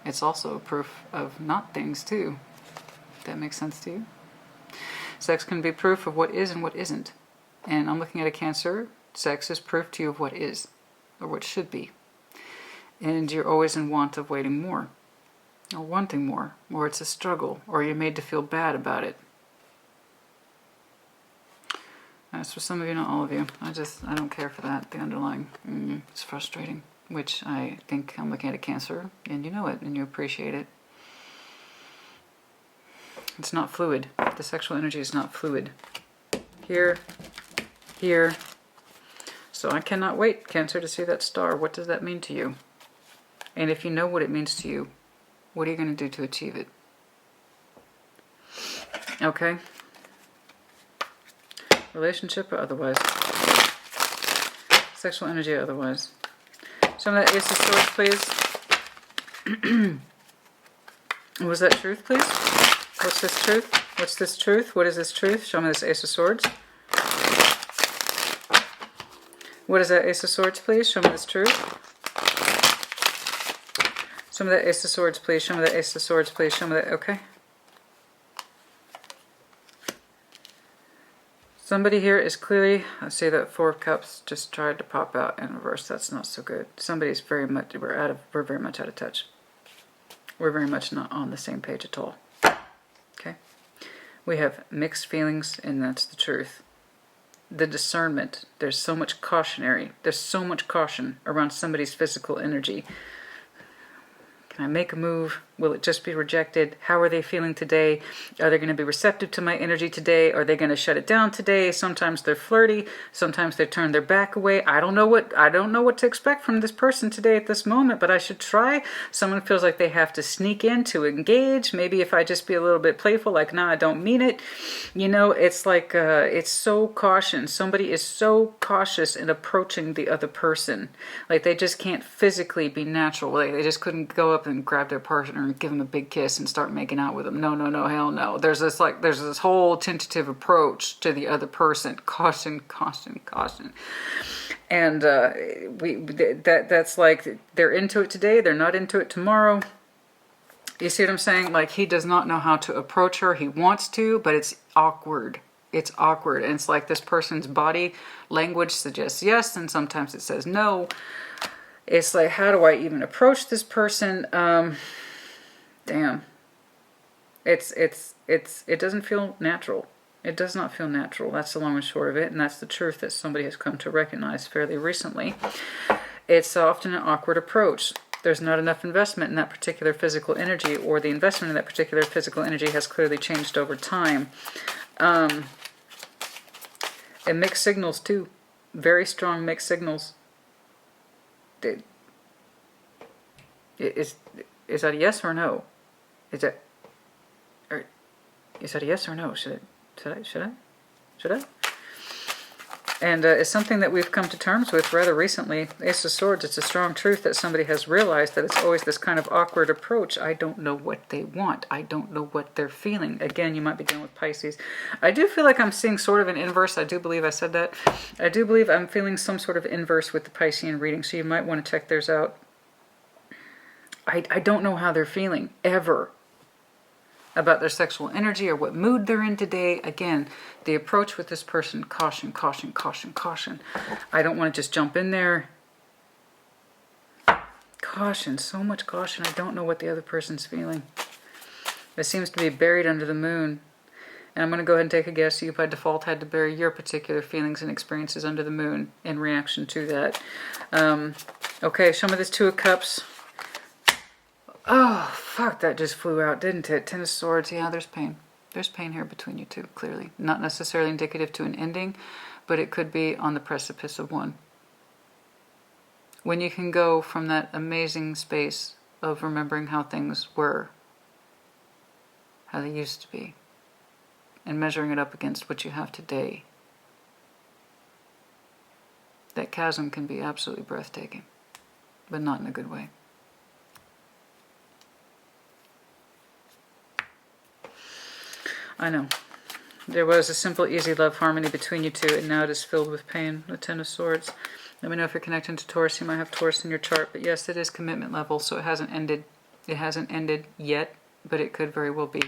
It's also proof of not things, too. If that makes sense to you. Sex can be proof of what is and what isn't. And I'm looking at a Cancer. Sex is proof to you of what is, or what should be. And you're always in want of waiting more, or wanting more, or it's a struggle, or you're made to feel bad about it. That's for some of you, not all of you. I don't care for that. The underlying, it's frustrating, which I think I'm looking at a Cancer, and you know it, and you appreciate it. It's not fluid. The sexual energy is not fluid. Here, here. So I cannot wait, Cancer, to see that star. What does that mean to you? And if you know what it means to you, what are you going to do to achieve it? Okay. Relationship or otherwise? Sexual energy or otherwise? Show me that Ace of Swords, please. Was that truth, please? What's this truth? What's this truth? What is this truth? Show me this Ace of Swords. What is that Ace of Swords, please? Show me this truth. Show me that Ace of Swords, please. Show me that Ace of Swords, please. Show me that. Okay. Somebody here is clearly, I see that Four of Cups just tried to pop out in reverse. That's not so good. Somebody's very much, we're very much out of touch. We're very much not on the same page at all. Okay? We have mixed feelings, and that's the truth. The discernment, there's so much cautionary, there's so much caution around somebody's physical energy. Can I make a move? Will it just be rejected? How are they feeling today? Are they going to be receptive to my energy today? Are they going to shut it down today? Sometimes they're flirty. Sometimes they turn their back away. I don't know what to expect from this person today at this moment, but I should try. Someone feels like they have to sneak in to engage. Maybe if I just be a little bit playful, like, nah, I don't mean it. You know, it's like, it's so caution. Somebody is so cautious in approaching the other person. Like, they just can't physically be natural. Like, they just couldn't go up and grab their partner and give them a big kiss and start making out with them. No, no, no, hell no. There's this whole tentative approach to the other person. Caution, caution, caution. And that's like, they're into it today, they're not into it tomorrow. You see what I'm saying? Like, he does not know how to approach her. He wants to, but it's awkward. It's awkward. And it's like this person's body language suggests yes, and sometimes it says no. It's like, how do I even approach this person? Damn. It doesn't feel natural. It does not feel natural. That's the long and short of it, and that's the truth that somebody has come to recognize fairly recently. It's often an awkward approach. There's not enough investment in that particular physical energy, or the investment in that particular physical energy has clearly changed over time. And mixed signals too. Very strong mixed signals. Is that a yes or no? Is that a yes or no? Should I? And it's something that we've come to terms with rather recently. Ace of Swords, it's a strong truth that somebody has realized that it's always this kind of awkward approach. I don't know what they want. I don't know what they're feeling. Again, you might be dealing with Pisces. I do feel like I'm seeing sort of an inverse. I do believe I said that. I do believe I'm feeling some sort of inverse with the Piscean reading, so you might want to check theirs out. I don't know how they're feeling, ever, about their sexual energy or what mood they're in today. Again, the approach with this person, caution, caution, caution, caution. I don't want to just jump in there. Caution, so much caution. I don't know what the other person's feeling. It seems to be buried under the moon. And I'm going to go ahead and take a guess. You by default had to bury your particular feelings and experiences under the moon in reaction to that. Okay, show me this Two of Cups. Oh, fuck, that just flew out, didn't it? Ten of Swords, yeah, there's pain. There's pain here between you two, clearly. Not necessarily indicative to an ending, but it could be on the precipice of one. When you can go from that amazing space of remembering how things were, how they used to be, and measuring it up against what you have today, that chasm can be absolutely breathtaking, but not in a good way. I know. There was a simple, easy love harmony between you two, and now it is filled with pain. The Ten of Swords. Let me know if you're connecting to Taurus. You might have Taurus in your chart, but yes, it is commitment level, so it hasn't ended. It hasn't ended yet, but it could very well be.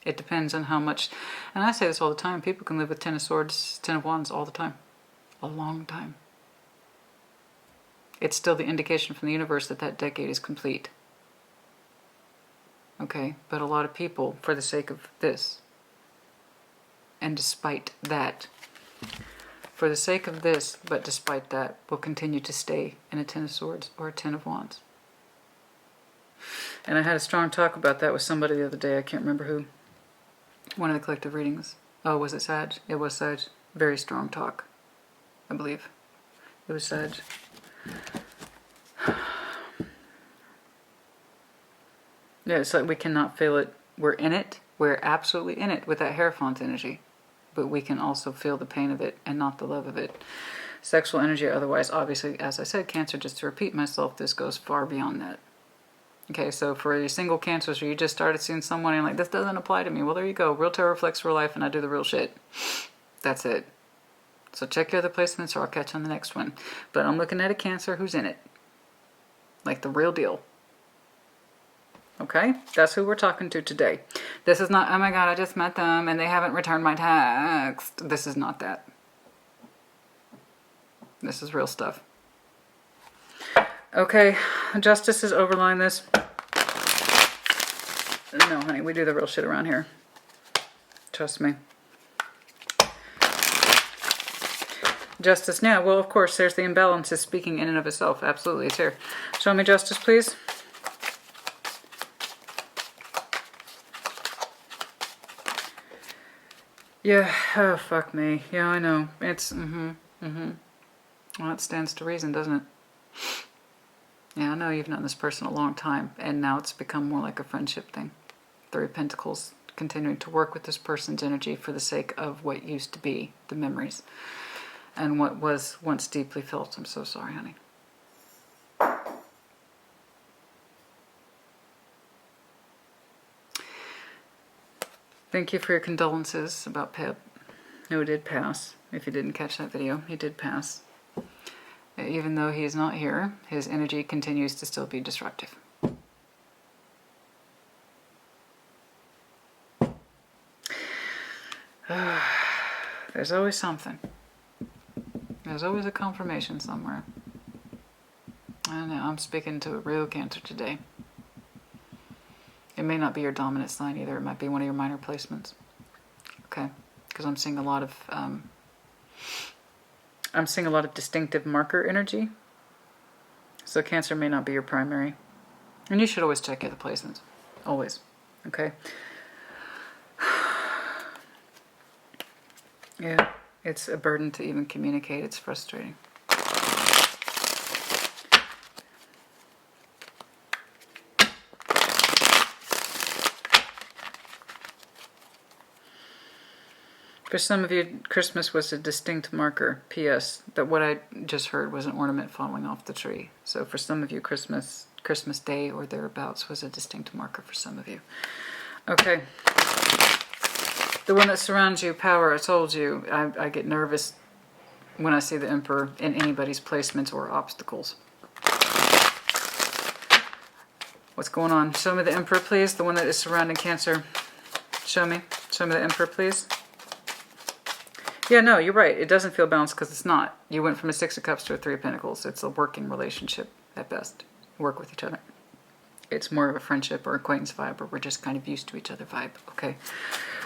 It depends on how much, and I say this all the time, people can live with Ten of Swords, Ten of Wands all the time. A long time. It's still the indication from the universe that that decade is complete. Okay, but a lot of people, for the sake of this, and despite that, for the sake of this, but despite that, will continue to stay in a Ten of Swords or a Ten of Wands. And I had a strong talk about that with somebody the other day. I can't remember who. One of the collective readings. Oh, was it Sag? It was Sag. Very strong talk, I believe. It was Sag. Yeah, it's like we cannot feel it. We're in it, We're absolutely in it with that Hierophant energy, but we can also feel the pain of it and not the love of it. Sexual energy, otherwise, obviously, as I said, Cancer, just to repeat myself, this goes far beyond that. Okay, so for your single Cancers, or you just started seeing someone and you're like, this doesn't apply to me. Well, there you go. Real tarot reflects real life, and I do the real shit. That's it. So check your other placements, or I'll catch you on the next one. But I'm looking at a Cancer who's in it. Like the real deal. Okay, that's who we're talking to today. This is not, oh my god, I just met them and they haven't returned my text. This is not that. This is real stuff. Okay, Justice is overlying this. No, honey, we do the real shit around here. Trust me. Justice now. Well, of course, there's the imbalances speaking in and of itself. Absolutely, it's here. Show me Justice, please. Yeah, oh, fuck me. Yeah, I know. It's, Well, it stands to reason, doesn't it? Yeah, I know you've known this person a long time, and now it's become more like a friendship thing. Three of Pentacles, continuing to work with this person's energy for the sake of what used to be, the memories, and what was once deeply felt. I'm so sorry, honey. Thank you for your condolences about Pip, who did pass. If you didn't catch that video, he did pass. Even though he is not here, his energy continues to still be disruptive. There's always something. There's always a confirmation somewhere. I know, I'm speaking to a real Cancer today. It may not be your dominant sign either. It might be one of your minor placements. Okay, because I'm seeing a lot of distinctive marker energy. So Cancer may not be your primary, and you should always check your other placements. Always. Okay. Yeah, it's a burden to even communicate. It's frustrating. For some of you, Christmas was a distinct marker. P.S. that what I just heard was an ornament falling off the tree. So for some of you, Christmas Day or thereabouts was a distinct marker for some of you. Okay. The one that surrounds you, power, I told you, I get nervous when I see the Emperor in anybody's placements or obstacles. What's going on? Show me the Emperor, please. The one that is surrounding Cancer. Show me. Show me the Emperor, please. Yeah, no, you're right. It doesn't feel balanced because it's not. You went from a Six of Cups to a Three of Pentacles. It's a working relationship at best. Work with each other. It's more of a friendship or acquaintance vibe, or we're just kind of used to each other vibe. Okay.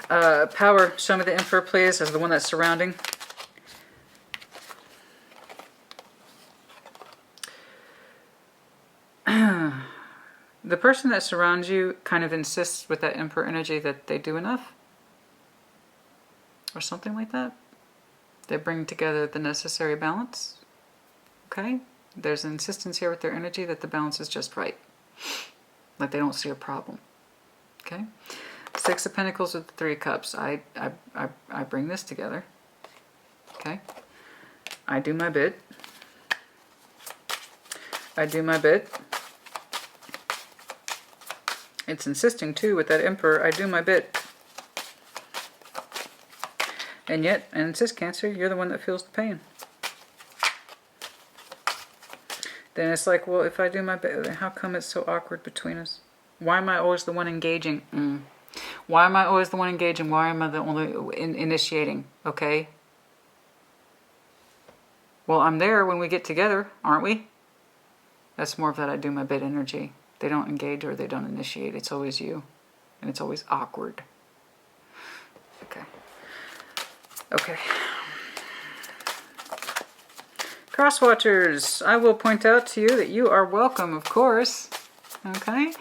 Power, show me the Emperor, please, as the one that's surrounding. The person that surrounds you kind of insists with that Emperor energy that they do enough. Or something like that. They bring together the necessary balance. Okay? There's an insistence here with their energy that the balance is just right. Like they don't see a problem. Okay? Six of Pentacles with the Three of Cups. I bring this together. Okay? I do my bit. I do my bit. It's insisting too with that Emperor. I do my bit. And yet, and it says Cancer, you're the one that feels the pain. Then it's like, well, if I do my bit, how come it's so awkward between us? Why am I always the one engaging? Why am I always the one engaging? Why am I the only initiating? Okay? Well, I'm there when we get together, aren't we? That's more of that I do my bit energy. They don't engage or they don't initiate. It's always you. And it's always awkward. Okay. Okay. Crosswatchers, I will point out to you that you are welcome, of course. Okay?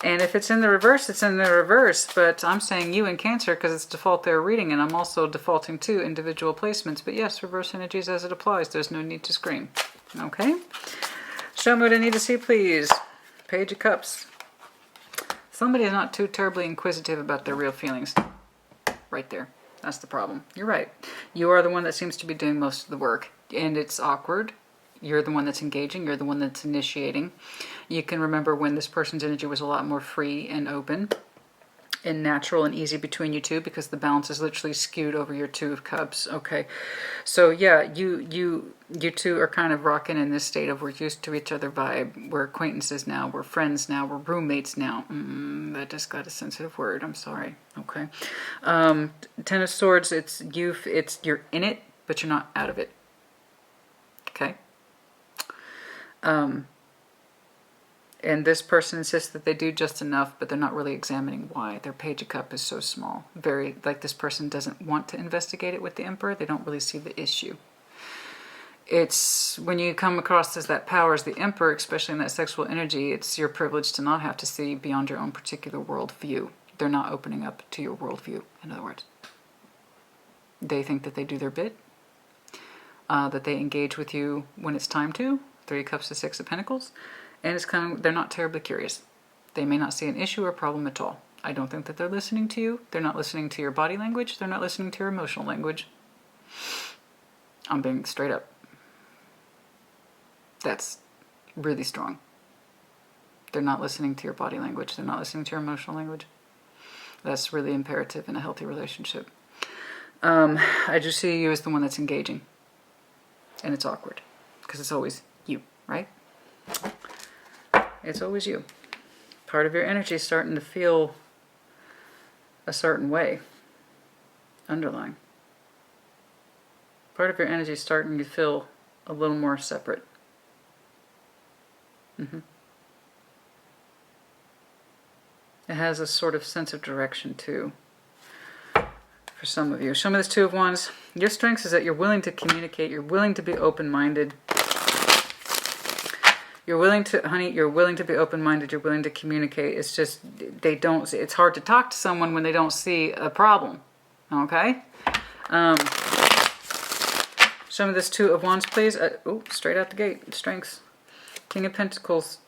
And if it's in the reverse, it's in the reverse. But I'm saying you in Cancer because it's default they're reading, and I'm also defaulting to individual placements. But yes, reverse energies as it applies. There's no need to scream. Okay? Show me what I need to see, please. Page of Cups. Somebody is not too terribly inquisitive about their real feelings. Right there. That's the problem. You're right. You are the one that seems to be doing most of the work. And it's awkward. You're the one that's engaging. You're the one that's initiating. You can remember when this person's energy was a lot more free and open and natural and easy between you two, because the balance is literally skewed over your Two of Cups. Okay, so yeah, you two are kind of rocking in this state of we're used to each other vibe. We're acquaintances now. We're friends now. We're roommates now. That just got a sensitive word. I'm sorry. Okay, Ten of Swords. It's you're in it, but you're not out of it. Okay. And this person insists that they do just enough, but they're not really examining why. Their Page of Cups is so small. Very, like this person doesn't want to investigate it with the Emperor. They don't really see the issue. It's when you come across as that power as the Emperor, especially in that sexual energy, it's your privilege to not have to see beyond your own particular worldview. They're not opening up to your worldview, in other words. They think that they do their bit, that they engage with you when it's time to. Three of Cups to Six of Pentacles. And it's kind of, they're not terribly curious. They may not see an issue or problem at all. I don't think that they're listening to you. They're not listening to your body language. They're not listening to your emotional language. I'm being straight up. That's really strong. They're not listening to your body language. They're not listening to your emotional language. That's really imperative in a healthy relationship. I just see you as the one that's engaging. And it's awkward. Because it's always you, right? It's always you. Part of your energy is starting to feel a certain way. Underlying. Part of your energy is starting to feel a little more separate. It has a sort of sense of direction too. For some of you. Show me this Two of Wands. Your strength is that you're willing to communicate. You're willing to be open-minded. You're willing to, honey, you're willing to be open-minded. You're willing to communicate. It's just, they don't, it's hard to talk to someone when they don't see a problem. Okay? Show me this Two of Wands, please. Oh, straight out the gate. Strengths. King of Pentacles.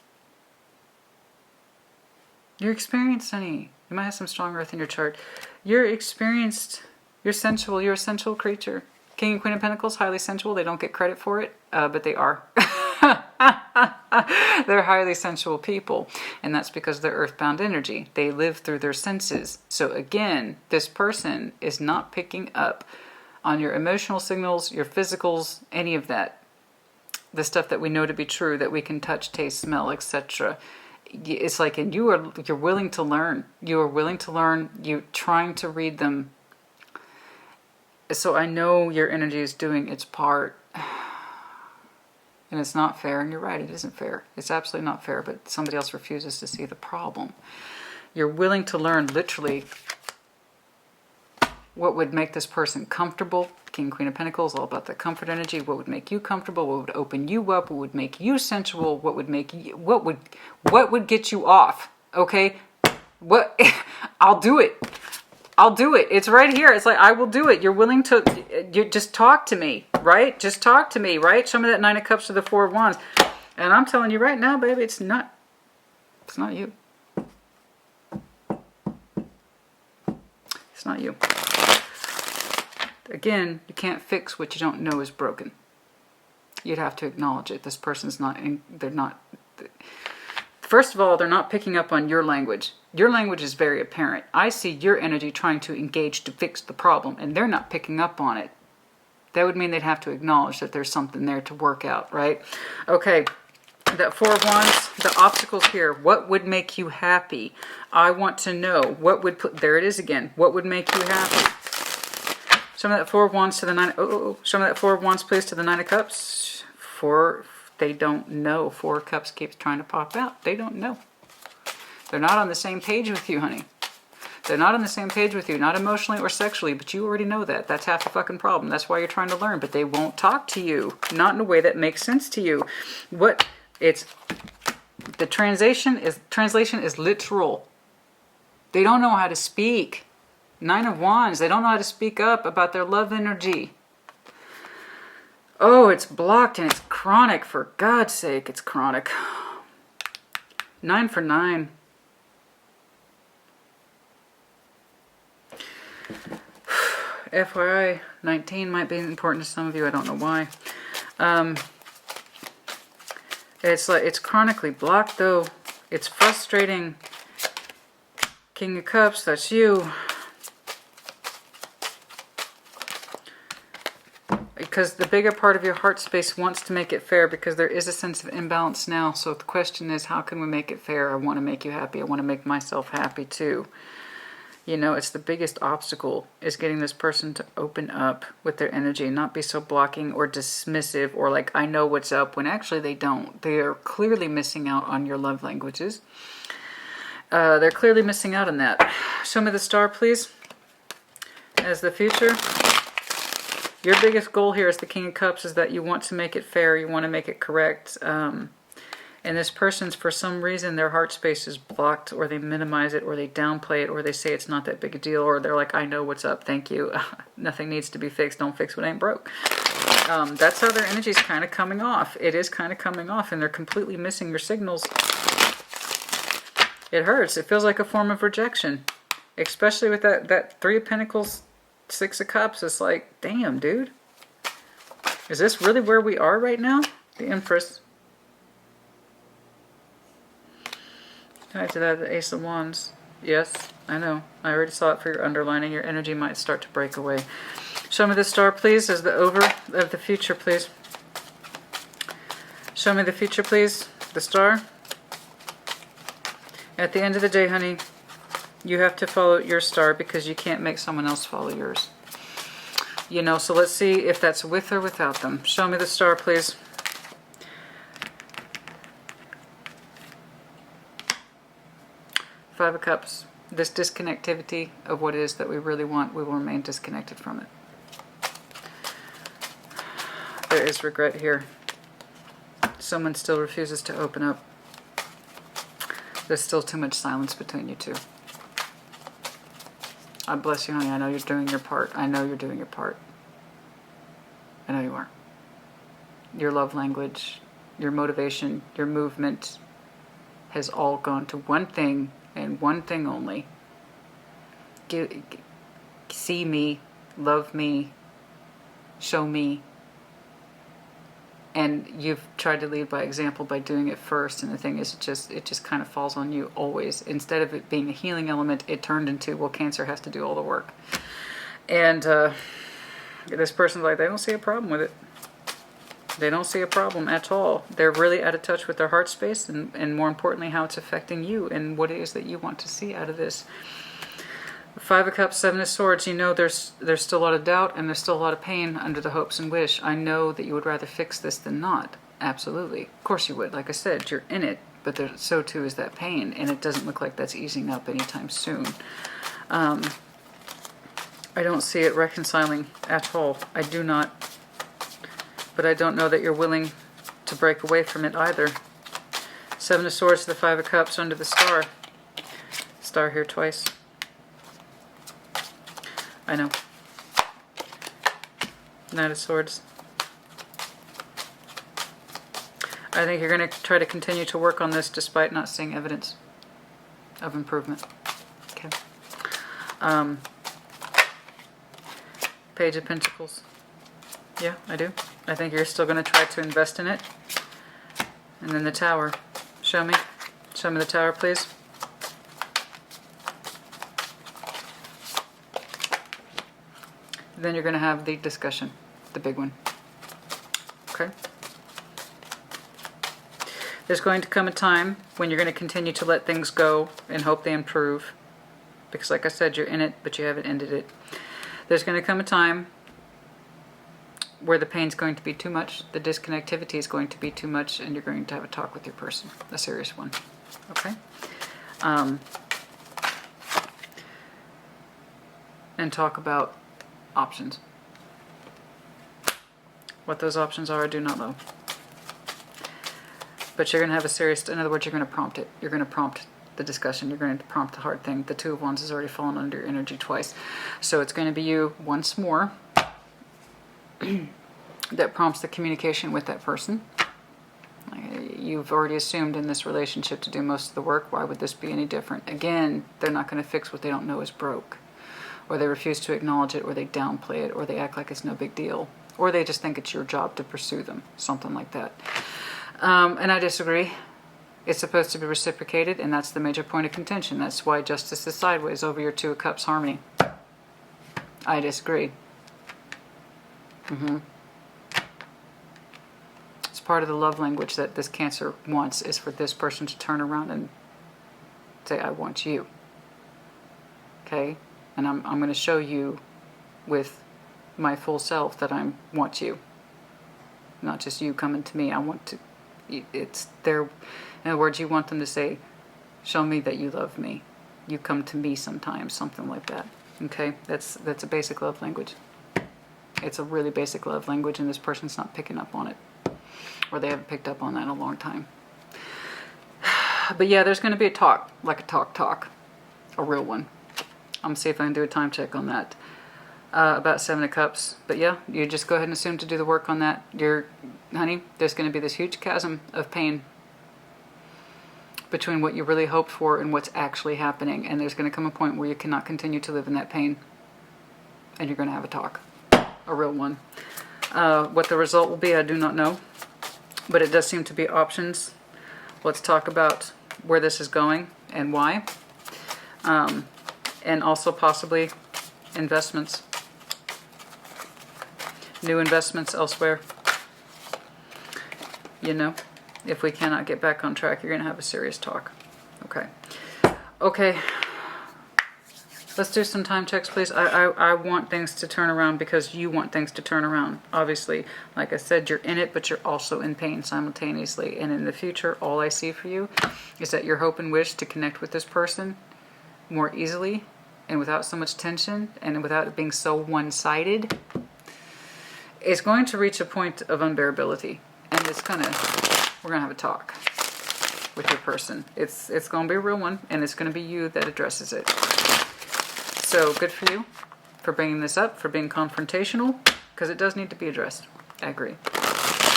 You're experienced, honey. You might have some strong earth in your chart. You're experienced. You're sensual. You're a sensual creature. King and Queen of Pentacles, highly sensual. They don't get credit for it, but they are. They're highly sensual people, and that's because they're earthbound energy. They live through their senses. So again, this person is not picking up on your emotional signals, your physicals, any of that. The stuff that we know to be true, that we can touch, taste, smell, etc. It's like, and you're willing to learn. You are willing to learn. You're trying to read them. So I know your energy is doing its part. And it's not fair, and you're right, it isn't fair. It's absolutely not fair, but somebody else refuses to see the problem. You're willing to learn, literally, what would make this person comfortable. King, Queen of Pentacles, all about the comfort energy. What would make you comfortable? What would open you up? What would make you sensual? What would make you, what would get you off? Okay? What? I'll do it. I'll do it. It's right here. It's like, I will do it. You're willing to, you just talk to me, right? Just talk to me, right? Some of that Nine of Cups to the Four of Wands. And I'm telling you right now, baby, it's not you. It's not you. Again, you can't fix what you don't know is broken. You'd have to acknowledge it. This person's not, they're not, first of all, they're not picking up on your language. Your language is very apparent. I see your energy trying to engage to fix the problem, and they're not picking up on it. That would mean they'd have to acknowledge that there's something there to work out, right? Okay, that Four of Wands, the obstacles here. What would make you happy? I want to know. What would put, there it is again. What would make you happy? Show me that Four of Wands to the Nine. Show me that Four of Wands, please, to the Nine of Cups. They don't know. Four of Cups keeps trying to pop out. They don't know. They're not on the same page with you, honey. They're not on the same page with you, not emotionally or sexually, but you already know that. That's half the fucking problem. That's why you're trying to learn, but they won't talk to you. Not in a way that makes sense to you. The translation is literal. They don't know how to speak. Nine of Wands, they don't know how to speak up about their love energy. Oh, it's blocked and it's chronic. For God's sake, it's chronic. 9 for 9. FYI, 19 might be important to some of you. I don't know why. It's like it's chronically blocked though. It's frustrating. King of Cups, that's you. Because the bigger part of your heart space wants to make it fair, because there is a sense of imbalance now. So the question is, how can we make it fair? I want to make you happy. I want to make myself happy too. You know, it's the biggest obstacle is getting this person to open up with their energy and not be so blocking or dismissive or like, I know what's up, when actually they don't. They are clearly missing out on your love languages. They're clearly missing out on that. Show me the star, please, as the future. Your biggest goal here as the King of Cups is that you want to make it fair. You want to make it correct. And this person's, for some reason, their heart space is blocked, or they minimize it, or they downplay it, or they say it's not that big a deal, or they're like, I know what's up, thank you. Nothing needs to be fixed. Don't fix what ain't broke. That's how their energy's kind of coming off. It is kind of coming off, and they're completely missing your signals. It hurts. It feels like a form of rejection, especially with that Three of Pentacles, Six of Cups. It's like, damn, dude. Is this really where we are right now? The Empress. Tied to that, the Ace of Wands. Yes, I know. I already saw it for your underlining. Your energy might start to break away. Show me the star, please, as the over of the future, please. Show me the future, please. The star. At the end of the day, honey, you have to follow your star because you can't make someone else follow yours. You know, so let's see if that's with or without them. Show me the star, please. Five of Cups. This disconnectivity of what it is that we really want, we will remain disconnected from it. There is regret here. Someone still refuses to open up. There's still too much silence between you two. I bless you, honey. I know you're doing your part. I know you're doing your part. I know you are. Your love language, your motivation, your movement has all gone to one thing and one thing only. See me, love me, show me. And you've tried to lead by example by doing it first, and the thing is, it just kind of falls on you always. Instead of it being a healing element, it turned into, well, Cancer has to do all the work. And this person's like, they don't see a problem with it. They don't see a problem at all. They're really out of touch with their heart space, and more importantly, how it's affecting you and what it is that you want to see out of this. Five of Cups, Seven of Swords. You know there's still a lot of doubt and there's still a lot of pain under the hopes and wish. I know that you would rather fix this than not. Absolutely. Of course you would. Like I said, you're in it, but so too is that pain, and it doesn't look like that's easing up anytime soon. I don't see it reconciling at all. I do not. But I don't know that you're willing to break away from it either. Seven of Swords to the Five of Cups under the star. Star here twice. I know. Knight of Swords. I think you're going to try to continue to work on this despite not seeing evidence of improvement. Okay. Page of Pentacles. Yeah, I do. I think you're still going to try to invest in it. And then the Tower. Show me. Show me the Tower, please. Then you're going to have the discussion, the big one. Okay? There's going to come a time when you're going to continue to let things go and hope they improve. Because like I said, you're in it, but you haven't ended it. There's going to come a time where the pain's going to be too much, the disconnectivity is going to be too much, and you're going to have a talk with your person, a serious one. Okay? And talk about options. What those options are, I do not know. But you're going to have a serious, in other words, you're going to prompt it. You're going to prompt the discussion. You're going to prompt the hard thing. The Two of Wands has already fallen under your energy twice. So it's going to be you once more that prompts the communication with that person. You've already assumed in this relationship to do most of the work. Why would this be any different? Again, they're not going to fix what they don't know is broke. or they refuse to acknowledge it, or they downplay it, or they act like it's no big deal, or they just think it's your job to pursue them, something like that. And I disagree. It's supposed to be reciprocated, and that's the major point of contention. That's why justice is sideways over your Two of Cups harmony. I disagree. It's part of the love language that this Cancer wants, is for this person to turn around and say, I want you. Okay? And I'm going to show you with my full self that I want you. Not just you coming to me. I want to... It's their... In other words, you want them to say, show me that you love me. You come to me sometimes, something like that. Okay? That's a basic love language. It's a really basic love language, and this person's not picking up on it. Or they haven't picked up on that in a long time. But yeah, there's going to be a talk. Like a talk. A real one. I'm going to see if I can do a time check on that. About 7 of Cups. But yeah, you just go ahead and assume to do the work on that. Honey, there's going to be this huge chasm of pain between what you really hoped for and what's actually happening. And there's going to come a point where you cannot continue to live in that pain. And you're going to have a talk. A real one. What the result will be, I do not know. But it does seem to be options. Let's talk about where this is going and why. And also possibly investments. New investments elsewhere. You know, if we cannot get back on track, you're going to have a serious talk. Okay. Okay. Let's do some time checks, please. I want things to turn around because you want things to turn around. Obviously, like I said, you're in it, but you're also in pain simultaneously. And in the future, all I see for you is that your hope and wish to connect with this person more easily and without so much tension and without it being so one-sided is going to reach a point of unbearability. And it's we're gonna have a talk with your person. It's gonna be a real one, and it's gonna be you that addresses it. So good for you for bringing this up, for being confrontational, because it does need to be addressed. I agree.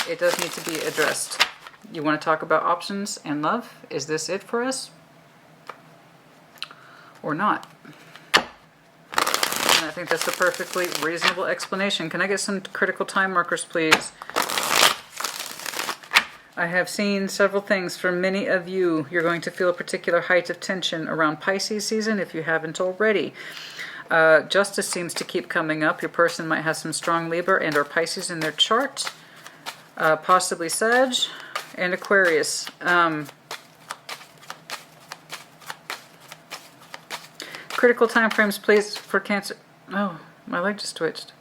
It does need to be addressed. You want to talk about options and love? Is this it for us? Or not? And I think that's a perfectly reasonable explanation. Can I get some critical time markers, please? I have seen several things from many of you. You're going to feel a particular height of tension around Pisces season if you haven't already. Justice seems to keep coming up. Your person might have some strong Libra and or Pisces in their chart. Possibly Sag and Aquarius. Critical time frames, please, for Cancer. Oh, my leg just twitched.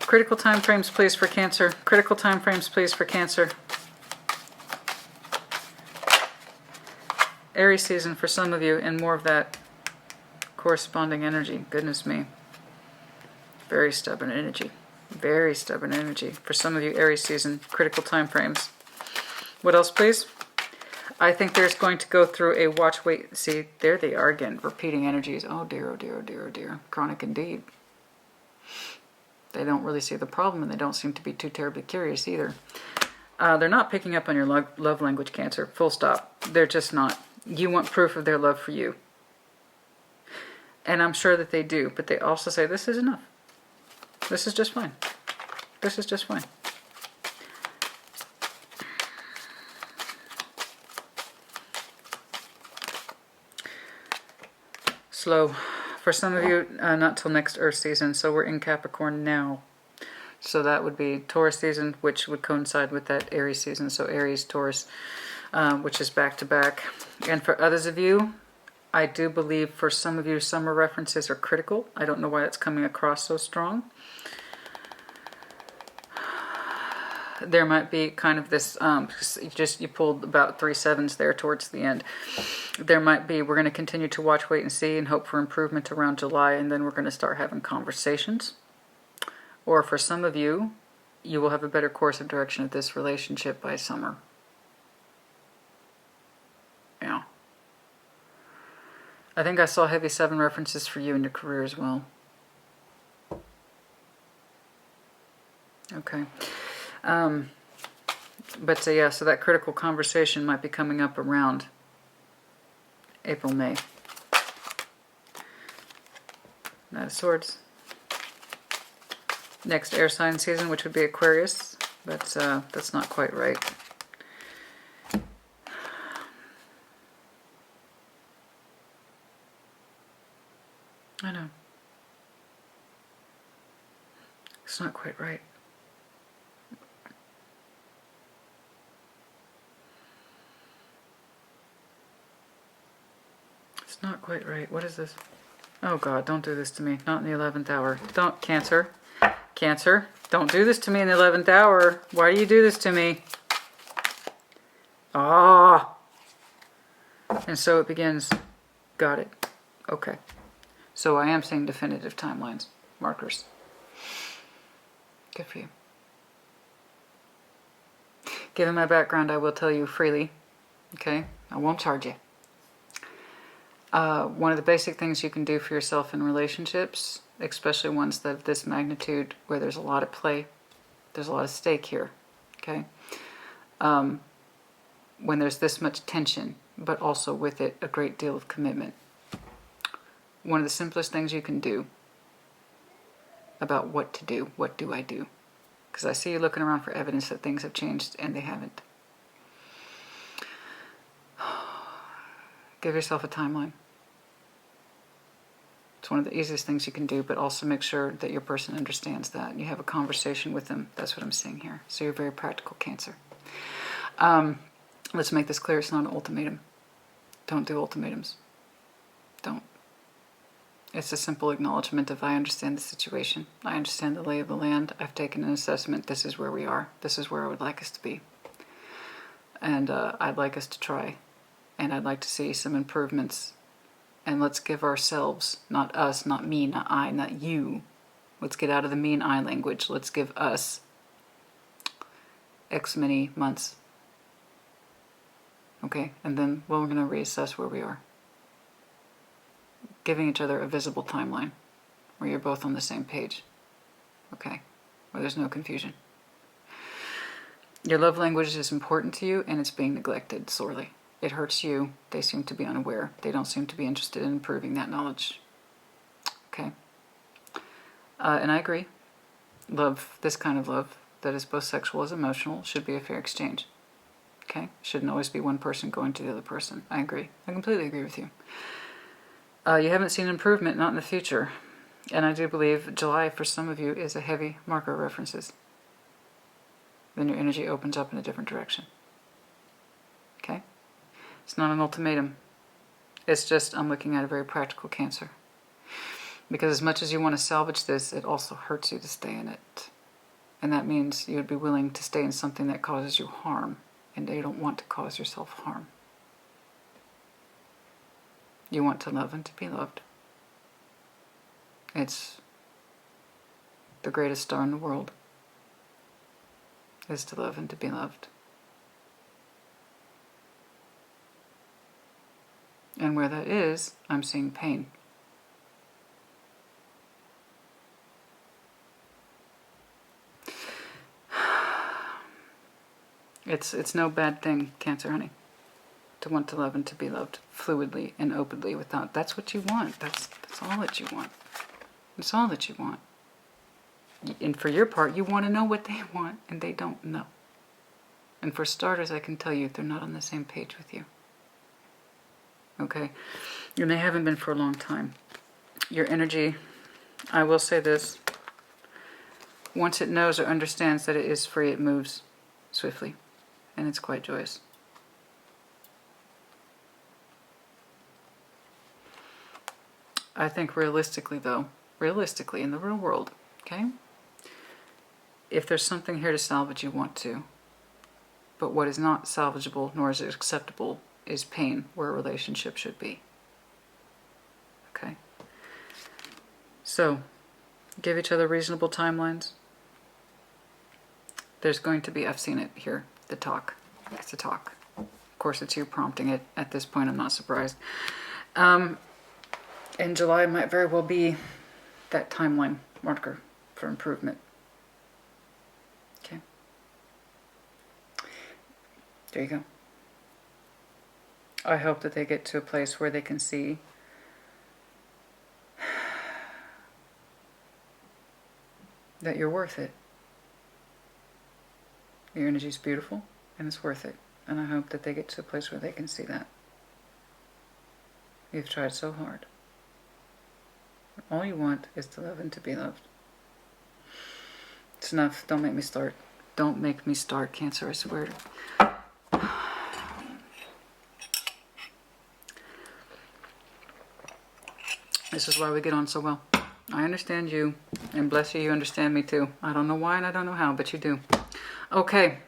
Critical time frames, please, for Cancer. Critical time frames, please, for Cancer. Aries season for some of you, and more of that corresponding energy. Goodness me. Very stubborn energy. Very stubborn energy. For some of you, Aries season, critical time frames. What else, please? I think there's going to go through a watch, wait, see, there they are again. Repeating energies. Oh dear, oh dear, oh dear, oh dear. Chronic indeed. They don't really see the problem, and they don't seem to be too terribly curious either. They're not picking up on your love language, Cancer. Full stop. They're just not. You want proof of their love for you. And I'm sure that they do, but they also say, this is enough. This is just fine. This is just fine. Slow. For some of you, not till next Earth season, so we're in Capricorn now. So that would be Taurus season, which would coincide with that Aries season. So Aries, Taurus, which is back to back. And for others of you, I do believe for some of you, summer references are critical. I don't know why it's coming across so strong. There might be kind of this, you pulled about 3 sevens there towards the end. There might be, we're going to continue to watch, wait, and see, and hope for improvement around July, and then we're going to start having conversations. Or for some of you, you will have a better course of direction of this relationship by summer. Yeah. I think I saw heavy 7 references for you in your career as well. Okay. But yeah, so that critical conversation might be coming up around April, May. Knight of Swords. Next air sign season, which would be Aquarius. That's not quite right. I know. It's not quite right. It's not quite right. What is this? Oh God, don't do this to me. Not in the 11th hour. Don't, Cancer. Cancer, don't do this to me in the 11th hour. Why do you do this to me? Ah. And so it begins. Got it. Okay. So I am seeing definitive timelines, markers. Good for you. Given my background, I will tell you freely. Okay? I won't charge you. One of the basic things you can do for yourself in relationships, especially ones that of this magnitude where there's a lot at play, there's a lot of stake here, okay? When there's this much tension, but also with it a great deal of commitment. One of the simplest things you can do about what to do, what do I do? Because I see you looking around for evidence that things have changed and they haven't. Give yourself a timeline. It's one of the easiest things you can do, but also make sure that your person understands that. You have a conversation with them. That's what I'm seeing here. So you're very practical, Cancer. Let's make this clear. It's not an ultimatum. Don't do ultimatums. Don't. It's a simple acknowledgement of I understand the situation. I understand the lay of the land. I've taken an assessment. This is where we are. This is where I would like us to be. And I'd like us to try. And I'd like to see some improvements. And let's give ourselves, not us, not me, not I, not you. Let's get out of the me and I language. Let's give us X many months. Okay? And then we're going to reassess where we are. Giving each other a visible timeline where you're both on the same page. Okay? Where there's no confusion. Your love language is important to you and it's being neglected sorely. It hurts you. They seem to be unaware. They don't seem to be interested in improving that knowledge. Okay? And I agree. Love, this kind of love that is both sexual as emotional, should be a fair exchange. Okay? Shouldn't always be one person going to the other person. I agree. I completely agree with you. You haven't seen improvement, not in the future. And I do believe July, for some of you, is a heavy marker of references. Then your energy opens up in a different direction. Okay? It's not an ultimatum. It's just I'm looking at a very practical Cancer. Because as much as you want to salvage this, it also hurts you to stay in it. And that means you would be willing to stay in something that causes you harm. And you don't want to cause yourself harm. You want to love and to be loved. It's the greatest star in the world. Is to love and to be loved. And where that is, I'm seeing pain. It's no bad thing, Cancer, honey, to want to love and to be loved fluidly and openly without. That's what you want. That's all that you want. That's all that you want. And for your part, you want to know what they want, and they don't know. And for starters, I can tell you they're not on the same page with you. Okay? And they haven't been for a long time. Your energy, I will say this, once it knows or understands that it is free, it moves swiftly. And it's quite joyous. I think realistically, though, realistically in the real world, okay? If there's something here to salvage, you want to. But what is not salvageable, nor is it acceptable, is pain, where a relationship should be. Okay? So, give each other reasonable timelines. There's going to be, I've seen it here, the talk. It's a talk. Of course, it's you prompting it. At this point, I'm not surprised. And July might very well be that timeline marker for improvement. Okay. There you go. I hope that they get to a place where they can see that you're worth it. Your energy is beautiful and it's worth it. And I hope that they get to a place where they can see that. You've tried so hard. All you want is to love and to be loved. It's enough. Don't make me start. Don't make me start, Cancer, I swear. This is why we get on so well. I understand you, and bless you, you understand me too. I don't know why and I don't know how, but you do. Okay.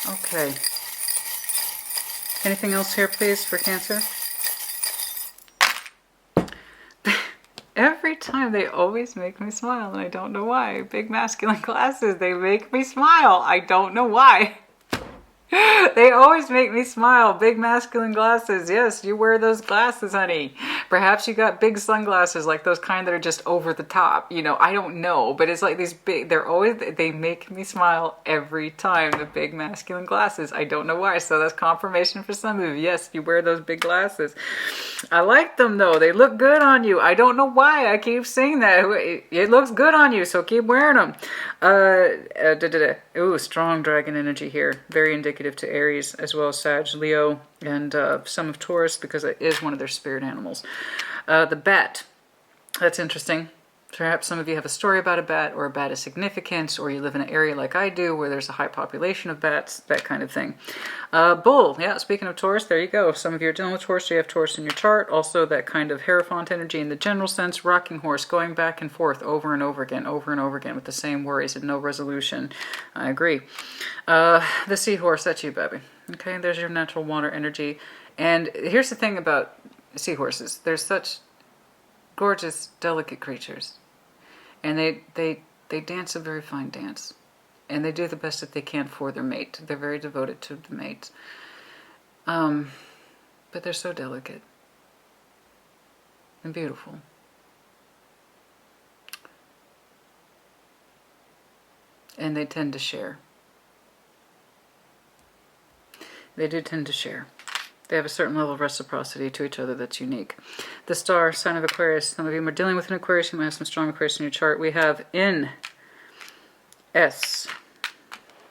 Okay. Anything else here, please, for Cancer? Every time they always make me smile, and I don't know why. Big masculine glasses, they make me smile. I don't know why. They always make me smile. Big masculine glasses. Yes, you wear those glasses, honey. Perhaps you got big sunglasses, like those kind that are just over the top. You know, I don't know. But it's like these big, they make me smile every time. The big masculine glasses. I don't know why. So that's confirmation for some of you. Yes, you wear those big glasses. I like them though. They look good on you. I don't know why I keep saying that. It looks good on you, so keep wearing them. Ooh, strong dragon energy here. Very indicative to Aries, as well as Sag, Leo, and some of Taurus, because it is one of their spirit animals. The bat. That's interesting. Perhaps some of you have a story about a bat, or a bat is significant, or you live in an area like I do where there's a high population of bats, that kind of thing. Bull. Yeah, speaking of Taurus, there you go. Some of you are dealing with Taurus, so you have Taurus in your chart. Also that kind of Hierophant energy in the general sense. Rocking horse, going back and forth over and over again with the same worries and no resolution. I agree. The seahorse, that's you, baby. Okay, there's your natural water energy. And here's the thing about seahorses. They're such gorgeous, delicate creatures. And they dance a very fine dance. And they do the best that they can for their mate. They're very devoted to the mate. But they're so delicate. And beautiful. And they tend to share. They do tend to share. They have a certain level of reciprocity to each other that's unique. The star, sign of Aquarius. Some of you are dealing with an Aquarius. You might have some strong Aquarius in your chart. We have in S.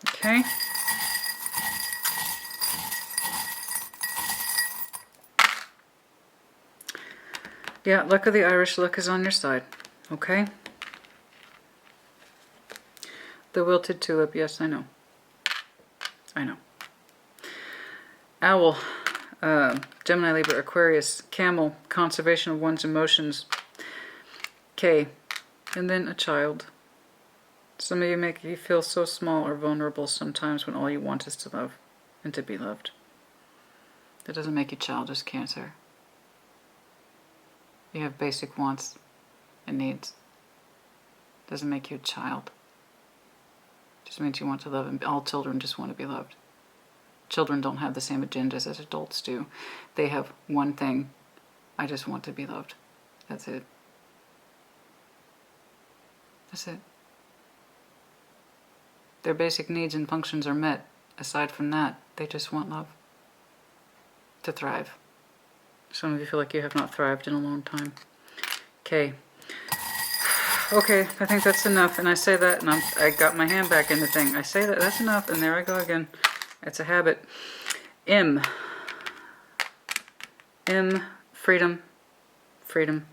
Okay. Yeah, luck of the Irish. Luck is on your side. Okay. The wilted tulip. Yes, I know. I know. Owl. Gemini, Libra, Aquarius, Camel, conservation of one's emotions, K, and then a child. Some of you make you feel so small or vulnerable sometimes when all you want is to love and to be loved. That doesn't make you childish, Cancer. You have basic wants and needs. Doesn't make you a child. Just means you want to love, and all children just want to be loved. Children don't have the same agendas as adults do. They have one thing. I just want to be loved. That's it. That's it. Their basic needs and functions are met. Aside from that, they just want love. To thrive. Some of you feel like you have not thrived in a long time. Okay. Okay, I think that's enough. And I say that, and I got my hand back in the thing. I say that, that's enough, and there I go again. It's a habit. M, freedom, freedom,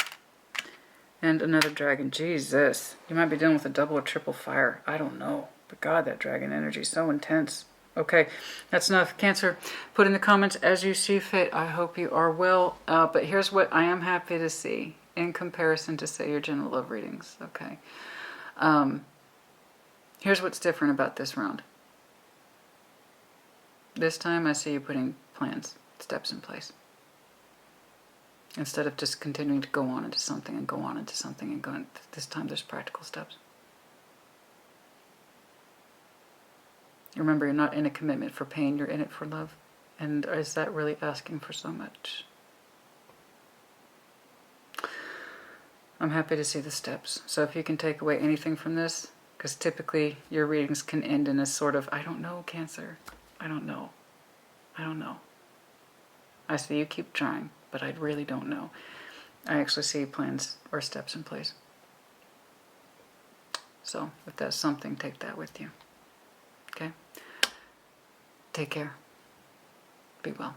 and another dragon. Jesus, you might be dealing with a double or triple fire. I don't know, but God, that dragon energy is so intense. Okay, that's enough. Cancer, put in the comments as you see fit. I hope you are well, but here's what I am happy to see in comparison to, say, your general love readings. Okay, here's what's different about this round. This time I see you putting plans, steps in place. Instead of just continuing to go on into something and go on into something and go on, this time there's practical steps. Remember, you're not in a commitment for pain, you're in it for love. And is that really asking for so much? I'm happy to see the steps. So if you can take away anything from this, because typically your readings can end in a sort of, I don't know, Cancer. I don't know. I don't know. I see you keep trying, but I really don't know. I actually see plans or steps in place. So if that's something, take that with you. Okay? Take care. Be well.